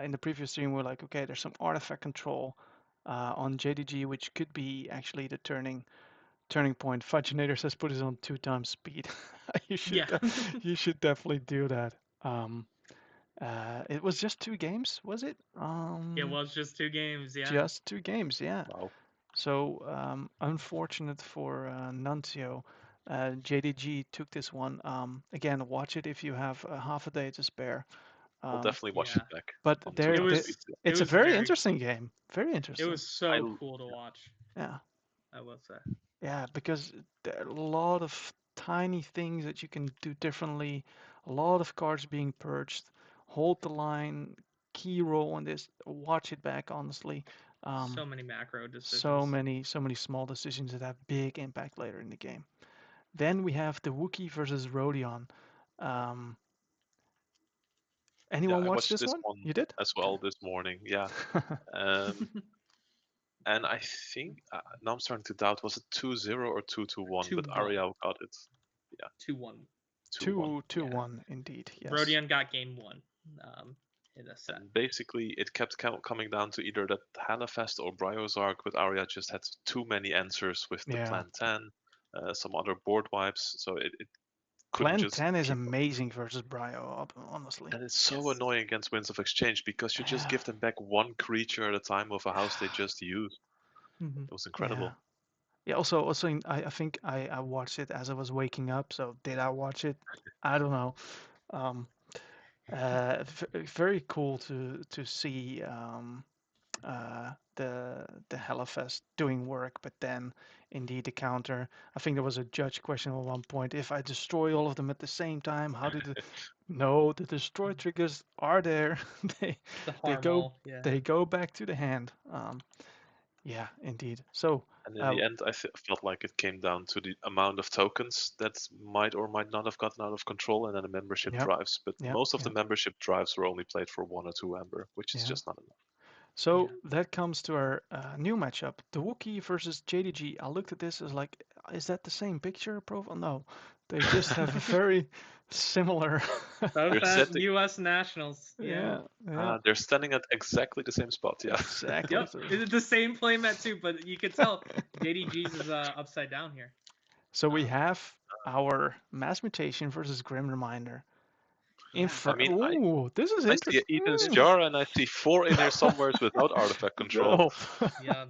in the previous stream, we are like, okay, there's some artifact control on JDG, which could be actually the turning point. Fudgenator says put it on 2 times speed. you should Yeah. de- you should definitely do that. It was just 2 games, was it? It was just 2 games, yeah. Just 2 games, yeah. Wow. So unfortunate for Nuncio. JDG took this one. Again, watch it if you have half a day to spare. I'll Um, definitely watch Yeah. it back but on two It times there, speed. was it it's a was very very interesting game. Very it interesting. was I so cool to watch, Yeah, I will say. yeah, because there are a lot of tiny things that you can do differently. A lot of cards being purged. Hold the line. Key role in this. Watch it back, honestly. So Um, many macro so decisions. many, so many small decisions that have big impact later in the game. Then we have the Wookiee versus Rodion. Um, Yeah, anyone I watch watched this this one? one You did? as well this morning. Yeah, um, and I think now I'm starting to doubt, was it 2-0 or 2-1? Two But one, Ariel got it. Yeah, 2-1. 2-1. Two, Yeah. one, indeed. Yes. Rodion got game one in a set. And basically, it kept coming down to either that Hannafest or Bryozark, but Arya just had too many answers with the Yeah. Plan 10, some other board wipes, so it couldn't Plan just 10 is keep. amazing versus Brio, honestly. And it's so Yes. annoying against Winds of Exchange because you just Yeah. give them back one creature at a time of a house they just used. Hmm. It was Yeah. incredible. Yeah, also I think I watched it as I was waking up, so did I watch it? I don't know. Um, very cool to see the Hellafest doing work, but then indeed the counter. I think there was a judge question at one point. If I destroy all of them at the same time, how did the no, the destroy triggers are there. they The they go Harmal, yeah. they go back to the hand. Yeah, indeed. So And in uh, the end, I felt like it came down to the amount of tokens that might or might not have gotten out of control, and then the membership yep, drives. But yep, most of the yep, membership drives were only played for 1 or 2 Ember, which is yeah. just not enough. So Yeah. that comes to our new matchup, the Wookiee versus JDG. I looked at this as like, is that the same picture profile? No, they just have a very similar. Both They're at setting, US Nationals. Yeah. Yeah, yeah, they're standing at exactly the same spot. Yeah. exactly. Yep. So, It's the same playmat too, but you could tell JDG's is upside down here. so we Um, have our Mass Mutation versus Grim Reminder. yeah. I mean, Ooh, this is I see interesting. Eden's jar and I see 4 in here somewhere without artifact control. No. Yeah.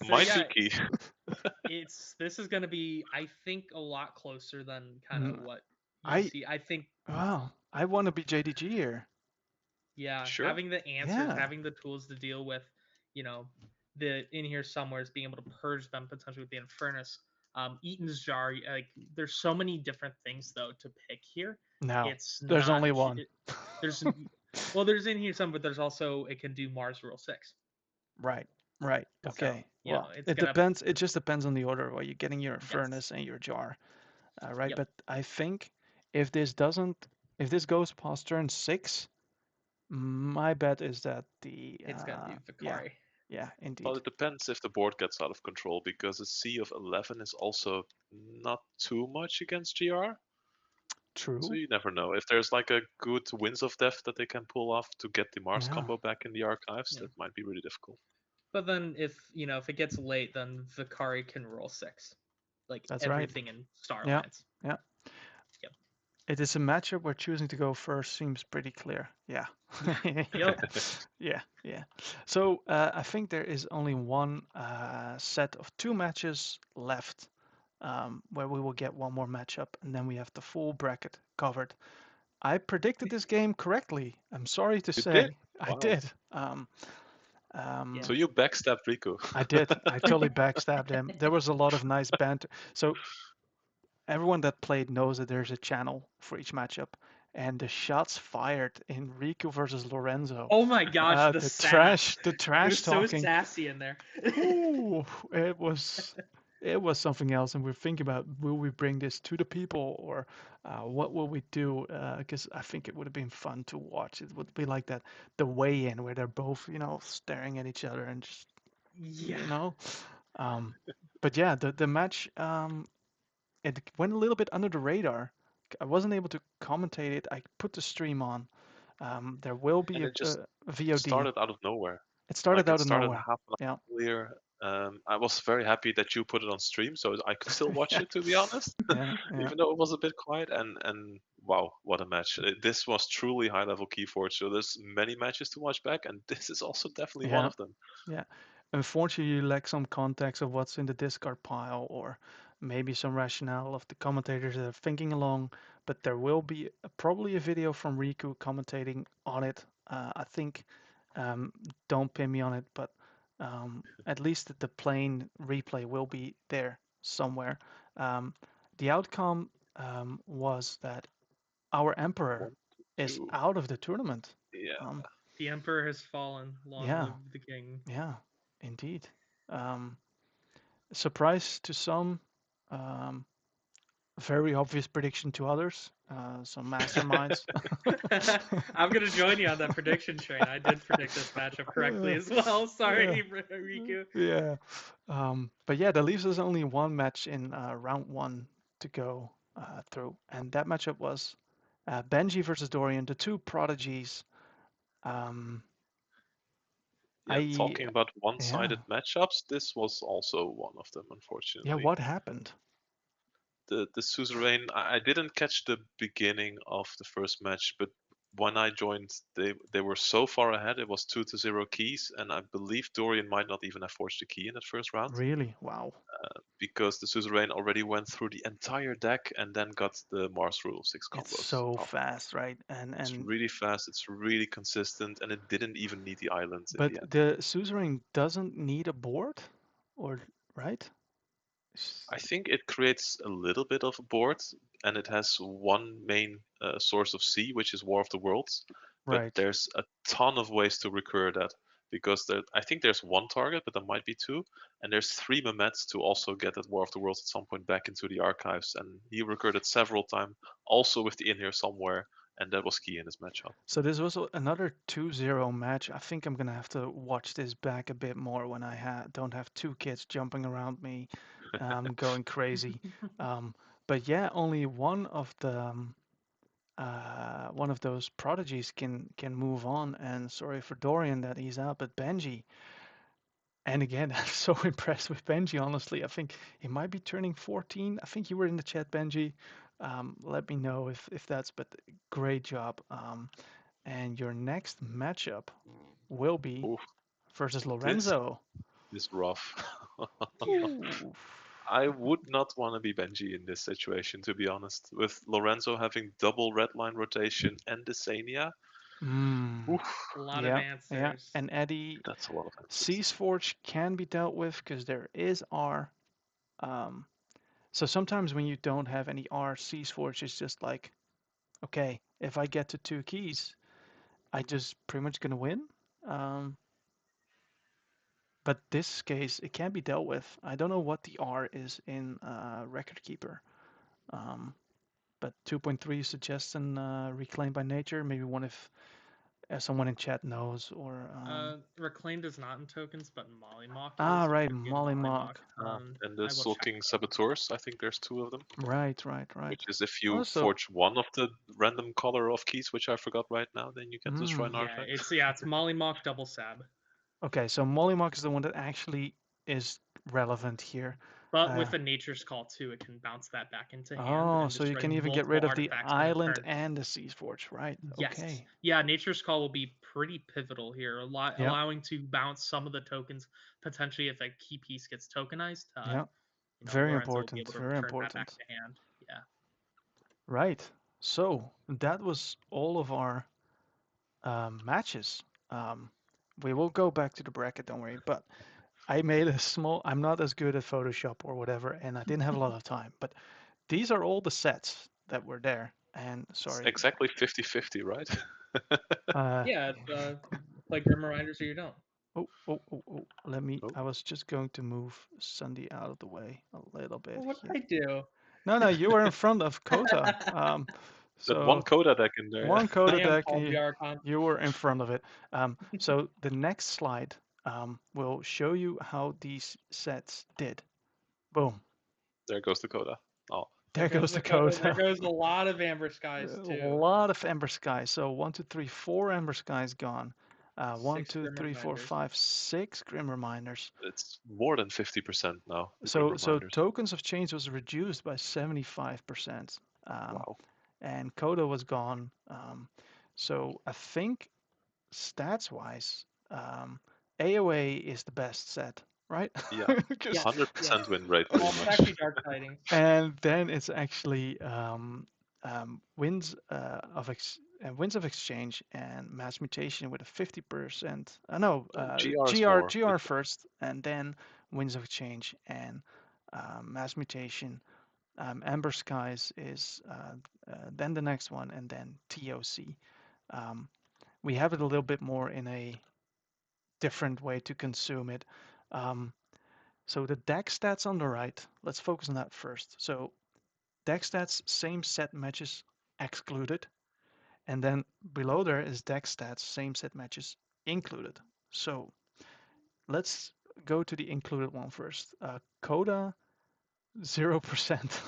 So Might be yeah, key. this is gonna be, I think, a lot closer than kind of Mm, what you'll I see. I think, wow. I want to be JDG here. yeah, Sure. having the answers, Yeah. having the tools to deal with, you know, the in here somewhere is being able to purge them potentially with the Infernus. Eaton's jar, like there's so many different things though to pick here. No, It's there's not only one. there's well, there's in here some, but there's also it can do Mars Rule 6. Right. Right. So Okay. Well, it's it gonna, depends. It just depends on the order where you're getting your yes, furnace and your jar. Right. yep, But I think if this doesn't, if this goes past turn 6, my bet is that the it's gonna do yeah, Vakari. yeah, Well, indeed. it depends if the board gets out of control because a sea of 11 is also not too much against GR. So True. you never know. If there's like a good Winds of Death that they can pull off to get the Mars Yeah, combo back in the archives, Yeah. that might be really difficult. But then if it gets late, then Vakari can roll 6, like that's right. everything in Yeah, Starlines. yeah. Yep. It is a matchup where choosing to go first seems pretty clear. Yeah. Yeah. Yep. Yeah, yeah. So I think there is only one set of 2 matches left where we will get one more matchup, and then we have the full bracket covered. I predicted this game correctly. I'm sorry to You did? say, I Wow. did. Yeah. So you backstabbed Rico. I did. I totally backstabbed him. There was a lot of nice banter. So everyone that played knows that there's a channel for each matchup, and the shots fired in Riku versus Lorenzo, Oh my gosh, the sass. the It trash was so talking. sassy in there. Ooh, it was it was something else, and we're thinking about will we bring this to the people or what will we do? Because I think it would have been fun to watch. It would be like that the weigh-in where they're both staring at each other and just Yeah. you know. Um, but yeah, the match it went a little bit under the radar. I wasn't able to commentate it. I put the stream on. There will be And it just a VOD. started out of nowhere. It started Like it out of started nowhere. half an Yeah. hour earlier. I was very happy that you put it on stream, so I could still watch Yeah. it. To be honest, Yeah. Yeah. even though it was a bit quiet. And wow, what a match! This was truly high level Keyforge. So there's many matches to watch back, and this is also definitely one Yeah. of them. Yeah. Unfortunately, you lack some context of what's in the discard pile or maybe some rationale of the commentators that are thinking along, but there will be probably a video from Riku commentating on it. I think, um, don't pin me on it, but at least the plain replay will be there somewhere. Um, the outcome was that our Emperor One, is two, out of the tournament. yeah. Um, The Emperor has fallen. Long yeah, live the king. yeah, indeed. Um, surprise to some, um, very obvious prediction to others, some masterminds. I'm gonna join you on that prediction train. I did predict this matchup correctly Uh, as well. yeah, Sorry, Riku. yeah. But yeah, that leaves us only one match in round one to go through, and that matchup was Benji versus Dorian, the two prodigies. Um, Yeah, I talking about yeah, one-sided matchups, this was also one of them, yeah. unfortunately. What happened? The suzerain, I didn't catch the beginning of the first match, but when I joined, they were so far ahead. It was 2-0 keys, and I believe Dorian might not even have forged a key in that first round Really? Wow. because the suzerain already went through the entire deck and then got the Mars rule of 6 It's combos so after. fast, right? It's And really fast, it's really consistent, and it didn't even need the islands in but the end. the suzerain doesn't need a board, or right? I think it creates a little bit of a board, and it has one main source of C, which is War of the Worlds. But Right. there's a ton of ways to recur that because I think there's one target, but there might be two, and there's three Mehmets to also get that War of the Worlds at some point back into the archives, and he recurred it several times, also with the in here somewhere, and that was key in this matchup. So this was another 2-0 match. I think I'm gonna have to watch this back a bit more when I don't have two kids jumping around me, going crazy. Um, but yeah, only one of those prodigies can move on. And sorry for Dorian that he's out, but Benji. And again, I'm so impressed with Benji. Honestly, I think he might be turning 14. I think you were in the chat, Benji. Let me know if that's. But great job. And your next matchup will be Oof, versus this Lorenzo. is rough. Ooh. I would not want to be Benji in this situation, to be honest. With Lorenzo having double red line rotation and Desania, Mm. oof, A lot of Yeah, yeah. answers. And Eddie, that's a lot of answers. Cease Forge can be dealt with because there is R. Um, so sometimes when you don't have any R, Cease Forge is just like, okay, if I get to two keys, I just pretty much gonna win. Um, but this case, it can be dealt with. I don't know what the R is in Record Keeper. Um, but 2.3 suggests an Reclaimed by Nature. Maybe one if someone in chat knows or Reclaimed is not in tokens, but Mock ah, is. You right, can get Mock. Mock. And the I will check Sulking though. Saboteurs, I think there's two of them, Right, right, right. which is if you Also, forge one of the random color of keys, which I forgot right now, then you can destroy an mm, Yeah, archive. it's Mock double Sab, okay, so Mock is the one that actually is relevant here. but Uh, with a Nature's Call too, it can bounce that back into hand oh, and so you destroy can even get multiple rid of the artifacts in a island turn. and the Seas Forge, right? Yes, Okay. yeah, Nature's Call will be pretty pivotal here, Yeah, allowing to bounce some of the tokens potentially if a key piece gets tokenized. yeah. Very Lorenzo will be important, able to very return that back important. to hand. Yeah. Right. So that was all of our matches. Um, we will go back to the bracket, don't worry. But I made a small. I'm not as good at Photoshop or whatever, and I didn't have a lot of time. But these are all the sets that were there. And It's sorry, exactly 50-50, right? uh, Yeah, it's play Grim Reminders or you don't. oh, let me. Oh, I was just going to move Sunday out of the way a little bit Well, what here. did I do? No, you were in front of Kota. that one So Coda deck in there. one I Kota am deck, Paul and Archon. you were in front of it. So the next slide will show you how these sets did. Boom. There goes the Coda. Oh, There There goes goes the the Coda. code. There goes a lot of Amber A Skies too. lot of Ember Skies. So one, two, three, four Ember Skies gone. One, 6 two, Grim three, four, Reminders. five, six Grim Reminders. it's more than 50% now, the Grim So Reminders. tokens of change was reduced by 75%. Wow. And Coda was gone. So I think stats wise, AOA is the best set, right? Yeah. Because Yes, yes. 100% win rate, pretty It's much. actually Dark Tidings. and then it's actually winds of exchange and mass mutation with a 50%. No, GR is GR more. GR first, and then winds of exchange and mass mutation. Amber skies is then the next one, and then TOC. Um, we have it a little bit more in a different way to consume it. Um, so the deck stats on the right, let's focus on that first. So deck stats, same set matches excluded. And then below there is deck stats, same set matches included. So let's go to the included one first. Coda, 0%.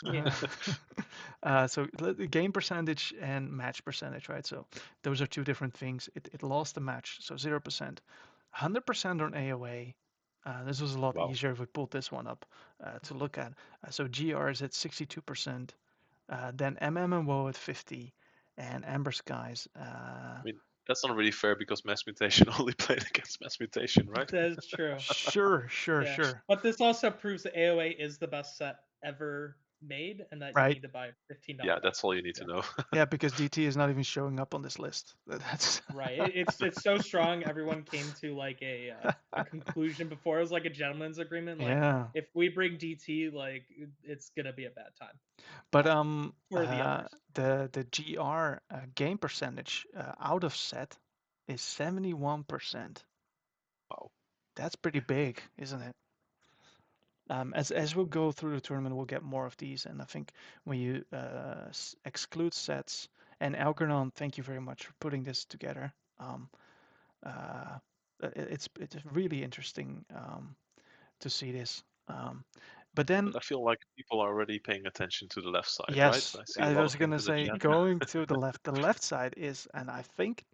Yeah. So the game percentage and match percentage, right? So those are two different things. It lost the match, so 0%. 100% on AOA. This was a lot Wow. easier if we pulled this one up to look at. So GR is at 62%, then MMO at 50, and Amber Skies. I mean, that's not really fair because Mass Mutation only played against Mass Mutation, right? That is true. Yeah. Sure. But this also proves that AOA is the best set ever made and that you Right? need to buy a $15 Yeah, deck. that's all you need to Yeah. know. Yeah, because DT is not even showing up on this list. That's Right. It's so strong. Everyone came to like a conclusion before. It was like a gentleman's agreement. Like yeah. if we bring DT, like it's gonna be a bad time But for the others. the GR game percentage out of set is 71%. Wow. That's pretty big, isn't it? As we'll go through the tournament, we'll get more of these, and I think when you exclude sets, and Algernon, thank you very much for putting this together. Uh, it's really interesting to see this. But then But I feel like people are already paying attention to the left side, right? yes, I see a I lot was of hint gonna in the say chat. going to the left. The left side is, and I think,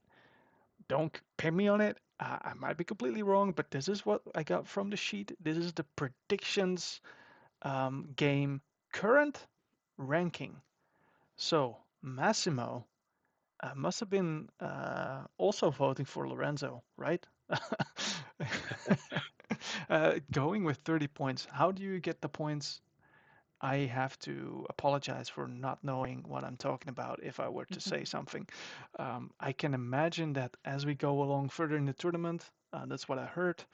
don't pin me on it. I might be completely wrong, but this is what I got from the sheet. This is the predictions game current ranking. So Massimo must have been also voting for Lorenzo, right? Going with 30 points. How do you get the points? I have to apologize for not knowing what I'm talking about if I were to say something. I can imagine that as we go along further in the tournament, that's what I heard,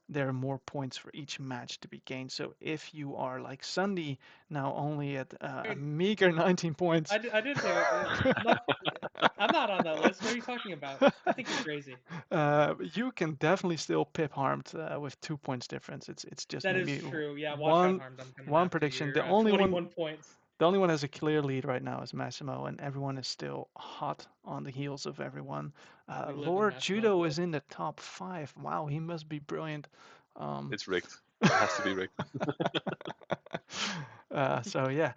there are more points for each match to be gained. So if you are like Sunday, now only at a Dude, meager 19 points, I did do it. I'm not on that list. What are you talking about? I think you're crazy. you can definitely still pip harmed with 2 points difference. It's just That is maybe true. Yeah, watch out, one Harmed. I'm coming one after prediction. you. The You're at only one 21 points. The only one has a clear lead right now is Massimo, and everyone is still hot on the heels of everyone. We live in Lord Massimo's Judo world. is in the top five. Wow, he must be brilliant. Um, It's rigged. It has to be rigged. so yeah,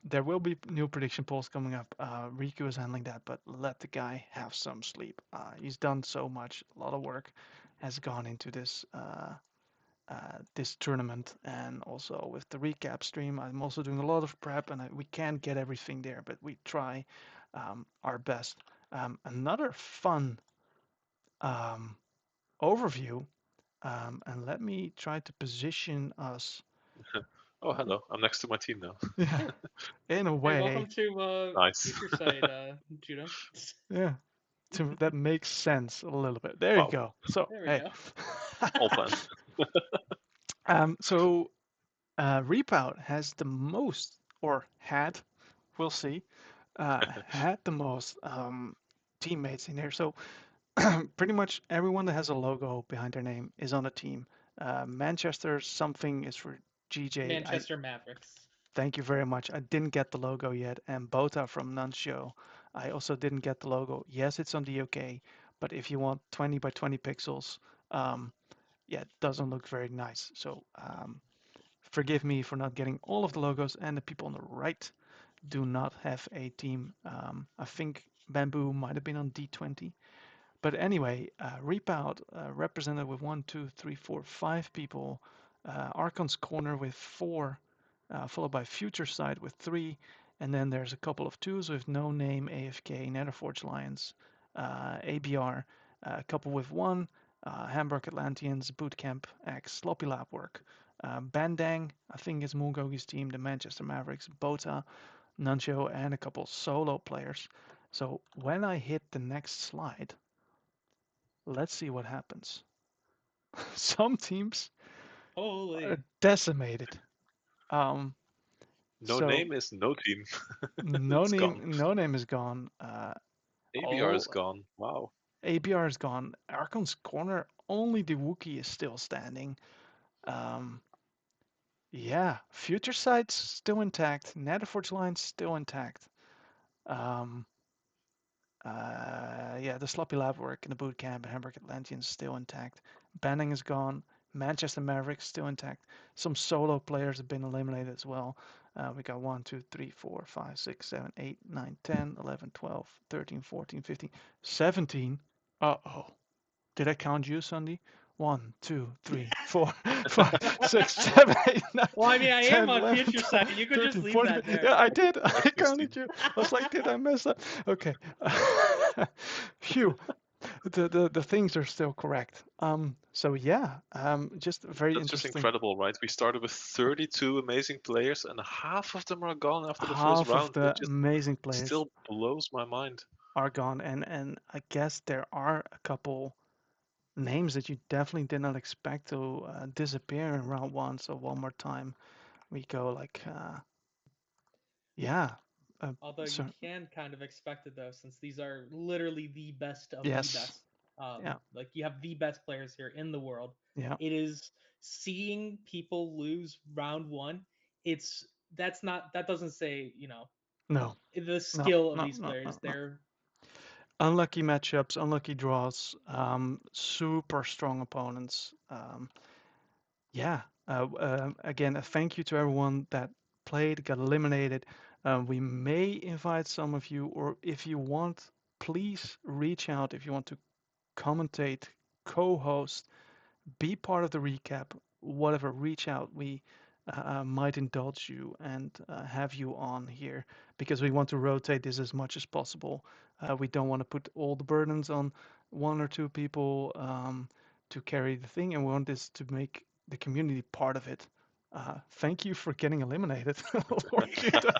there will be new prediction polls coming up. Riku is handling that, but let the guy have some sleep. He's done so much. A lot of work has gone into this this tournament, and also with the recap stream, I'm also doing a lot of prep, and we can't get everything there, but we try our best. Another fun um, overview, and let me try to position us. Oh, hello. I'm next to my team now. Yeah, Hey, in a hey, welcome way, to Nice. Future Sight, Judo. yeah, that makes sense a little bit. There you Wow. go. So There we hey, go. All planned. so Repout has the most, or had, we'll see, had the most teammates in here. So pretty much everyone that has a logo behind their name is on the team. Manchester something is for GJ. I Manchester Mavericks. thank you very much. I didn't get the logo yet, and Bota from Nuncio. I also didn't get the logo. Yes, it's on the OK, but if you want 20 by 20 pixels, um, yeah, it doesn't look very nice. So forgive me for not getting all of the logos, and the people on the right do not have a team. I think Bamboo might have been on D20. But anyway, Repout represented with one, two, three, four, five people. Archon's Corner with four, followed by Future Side with three. And then there's a couple of twos with No Name, AFK, Netherforge Lions, ABR, a couple with one, Hamburg Atlanteans, Bootcamp X, Sloppy Lab Work, Bandang, I think is Mulgogi's team, the Manchester Mavericks, Bota, Nuncio, and a couple solo players. So when I hit the next slide, let's see what happens. Some teams are Holy. decimated. Um, No so name is no team. no It's gone. name, no name is gone. ABR is All gone. Wow. ABR is gone. Archon's Corner, only the Wookiee is still standing. Um, yeah, Future Sight's still intact. Netherforge Line's still intact. Um, yeah, the sloppy lab work in the boot camp, Hamburg Atlanteans still intact. Banning is gone. Manchester Mavericks still intact. Some solo players have been eliminated as well. We got 1, 2, 3, 4, 5, 6, 7, 8, 9, 10, 11, 12, 13, 14, 15, 17. Uh-oh. Did I count you, Sunday? 1, 2, 3, 4, 5, 6, 7, 8, 9, Well, I mean, I am 10, on 11, future side. 12, You could just 13, leave 14. that there. Yeah, I did. I Interesting. counted you. I was like, did I mess up? Okay. Phew. The things are still correct. So yeah, just very That's just interesting. incredible, right? We started with 32 amazing players, and half of them are gone after the first Half of round. It the just amazing players still blows my mind. are gone, and I guess there are a couple names that you definitely did not expect to disappear in round one. So one more time, we go like, yeah. Although you So can kind of expect it though, since these are literally the best of the yes, best. yeah, Like you have the best players here in the world. yeah. It is seeing people lose round one. It's that doesn't say No, the no, skill of no, these no, players. no, no. They're Unlucky matchups, unlucky draws, super strong opponents. Yeah. Again, a thank you to everyone that played, got eliminated. We may invite some of you, or if you want, please reach out if you want to commentate, co-host, be part of the recap, whatever, reach out. We might indulge you and have you on here because we want to rotate this as much as possible. We don't want to put all the burdens on one or two people to carry the thing, and we want this to make the community part of it. Thank you for getting eliminated, Lord Judo.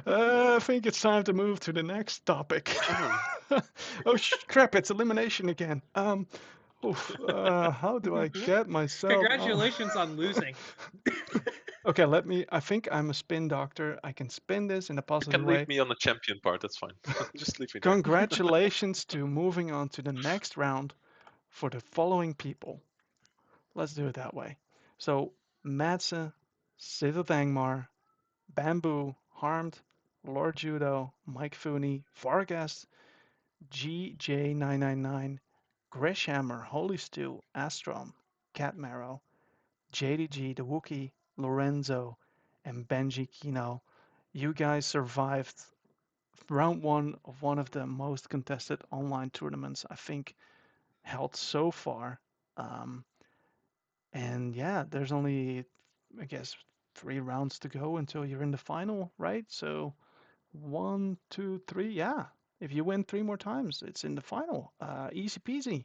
I think it's time to move to the next topic. Damn. Oh crap! It's elimination again. Oof, how do I get myself out? congratulations on losing. Okay, let me. I think I'm a spin doctor. I can spin this in a You positive can leave way. me on the champion part. That's fine. Just leave me there. Congratulations to moving on to the next round for the following people. Let's do it that way. So, Matze, Siddharth Bamboo, Harmed, Lord Judo, Mike Fooney, Vargas, GJ999, Grishhammer, Holy Stew, Astrom, Cat Marrow, JDG, the Wookiee, Lorenzo, and Benji Kino. You guys survived round one of the most contested online tournaments I think held so far. Um, and yeah, there's only, I guess, 3 rounds to go until you're in the final, right? So 1, 2, 3, yeah. If you win 3 more times, it's in the final. Easy peasy.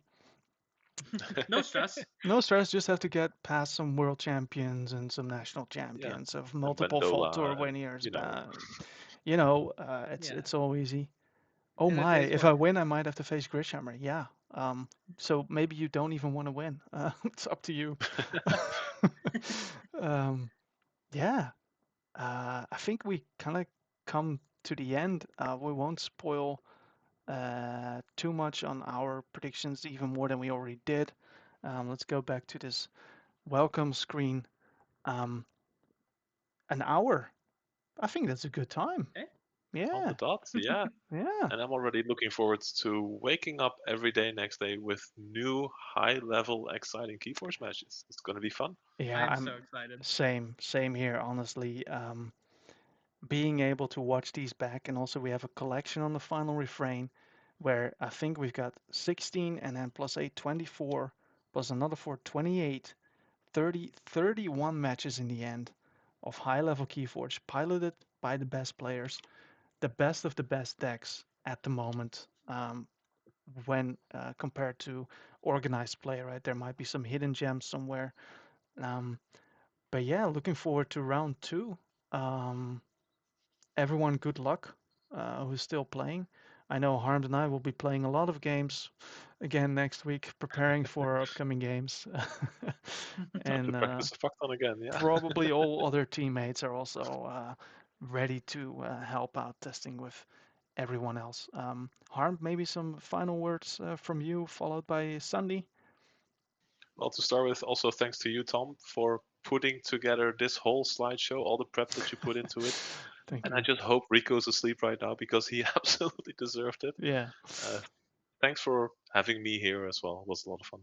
No stress. No stress, just have to get past some world champions and some national Yeah. champions of And multiple Fall Tour Vendola, and winners. you know. It's Yeah, it's all easy. Oh and it my, pays if I well. win, I might have to face Grishhammer. Yeah. So maybe you don't even want to win. It's up to you. um, yeah, I think we kind of come to the end. We won't spoil too much on our predictions, even more than we already did. Let's go back to this welcome screen. Um, an hour. I think that's a good time. Okay. On the Yeah, dot, yeah. yeah, And I'm already looking forward to waking up every day next day with new high level exciting Keyforge matches. It's going to be fun. yeah. I am so I'm excited. same here, honestly. Being able to watch these back, and also we have a collection on the final refrain, where I think we've got 16 and then plus 8, 24, plus another 4, 28, 30, 31 matches in the end of high-level Keyforge, piloted by the best players, the best of the best decks at the moment. When compared to organized play, right? There might be some hidden gems somewhere. Um, but yeah, looking forward to round two. Um, Everyone, good luck who's still playing. I know Harmed and I will be playing a lot of games again next week, preparing for our upcoming games. Time to And practice a fuck ton again, yeah. probably all other teammates are also ready to help out testing with everyone else. Harm, maybe some final words from you, followed by Sandy. Well, to start with, also thanks to you, Tom, for putting together this whole slideshow, all the prep that you put into it. Thank And I you. just hope Rico's asleep right now because he absolutely deserved it. Yeah, Uh, Thanks for having me here as well. It was a lot of fun.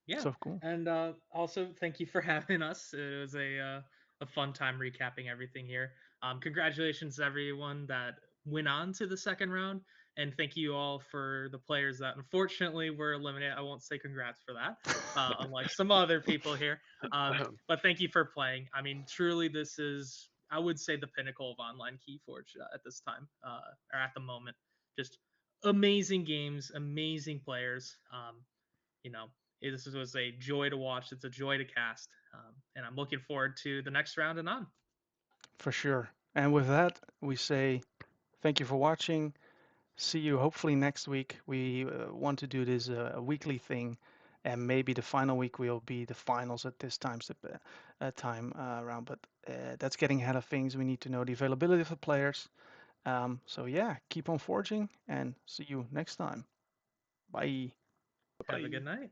Yeah, so cool. and also thank you for having us. It was a fun time recapping everything here. Congratulations to everyone that went on to the second round, and thank you all for the players that unfortunately were eliminated. I won't say congrats for that, unlike some other people here. But thank you for playing. I mean, truly, this is, I would say, the pinnacle of online Keyforge at this time, or at the moment. Just amazing games, amazing players. You know, this was a joy to watch. It's a joy to cast, and I'm looking forward to the next round and on. For sure. And with that, we say thank you for watching. See you hopefully next week. We want to do this a weekly thing, and maybe the final week will be the finals at this time around. But that's getting ahead of things. We need to know the availability of the players. So yeah, keep on forging, and see you next time. Bye. Have a Bye. good night.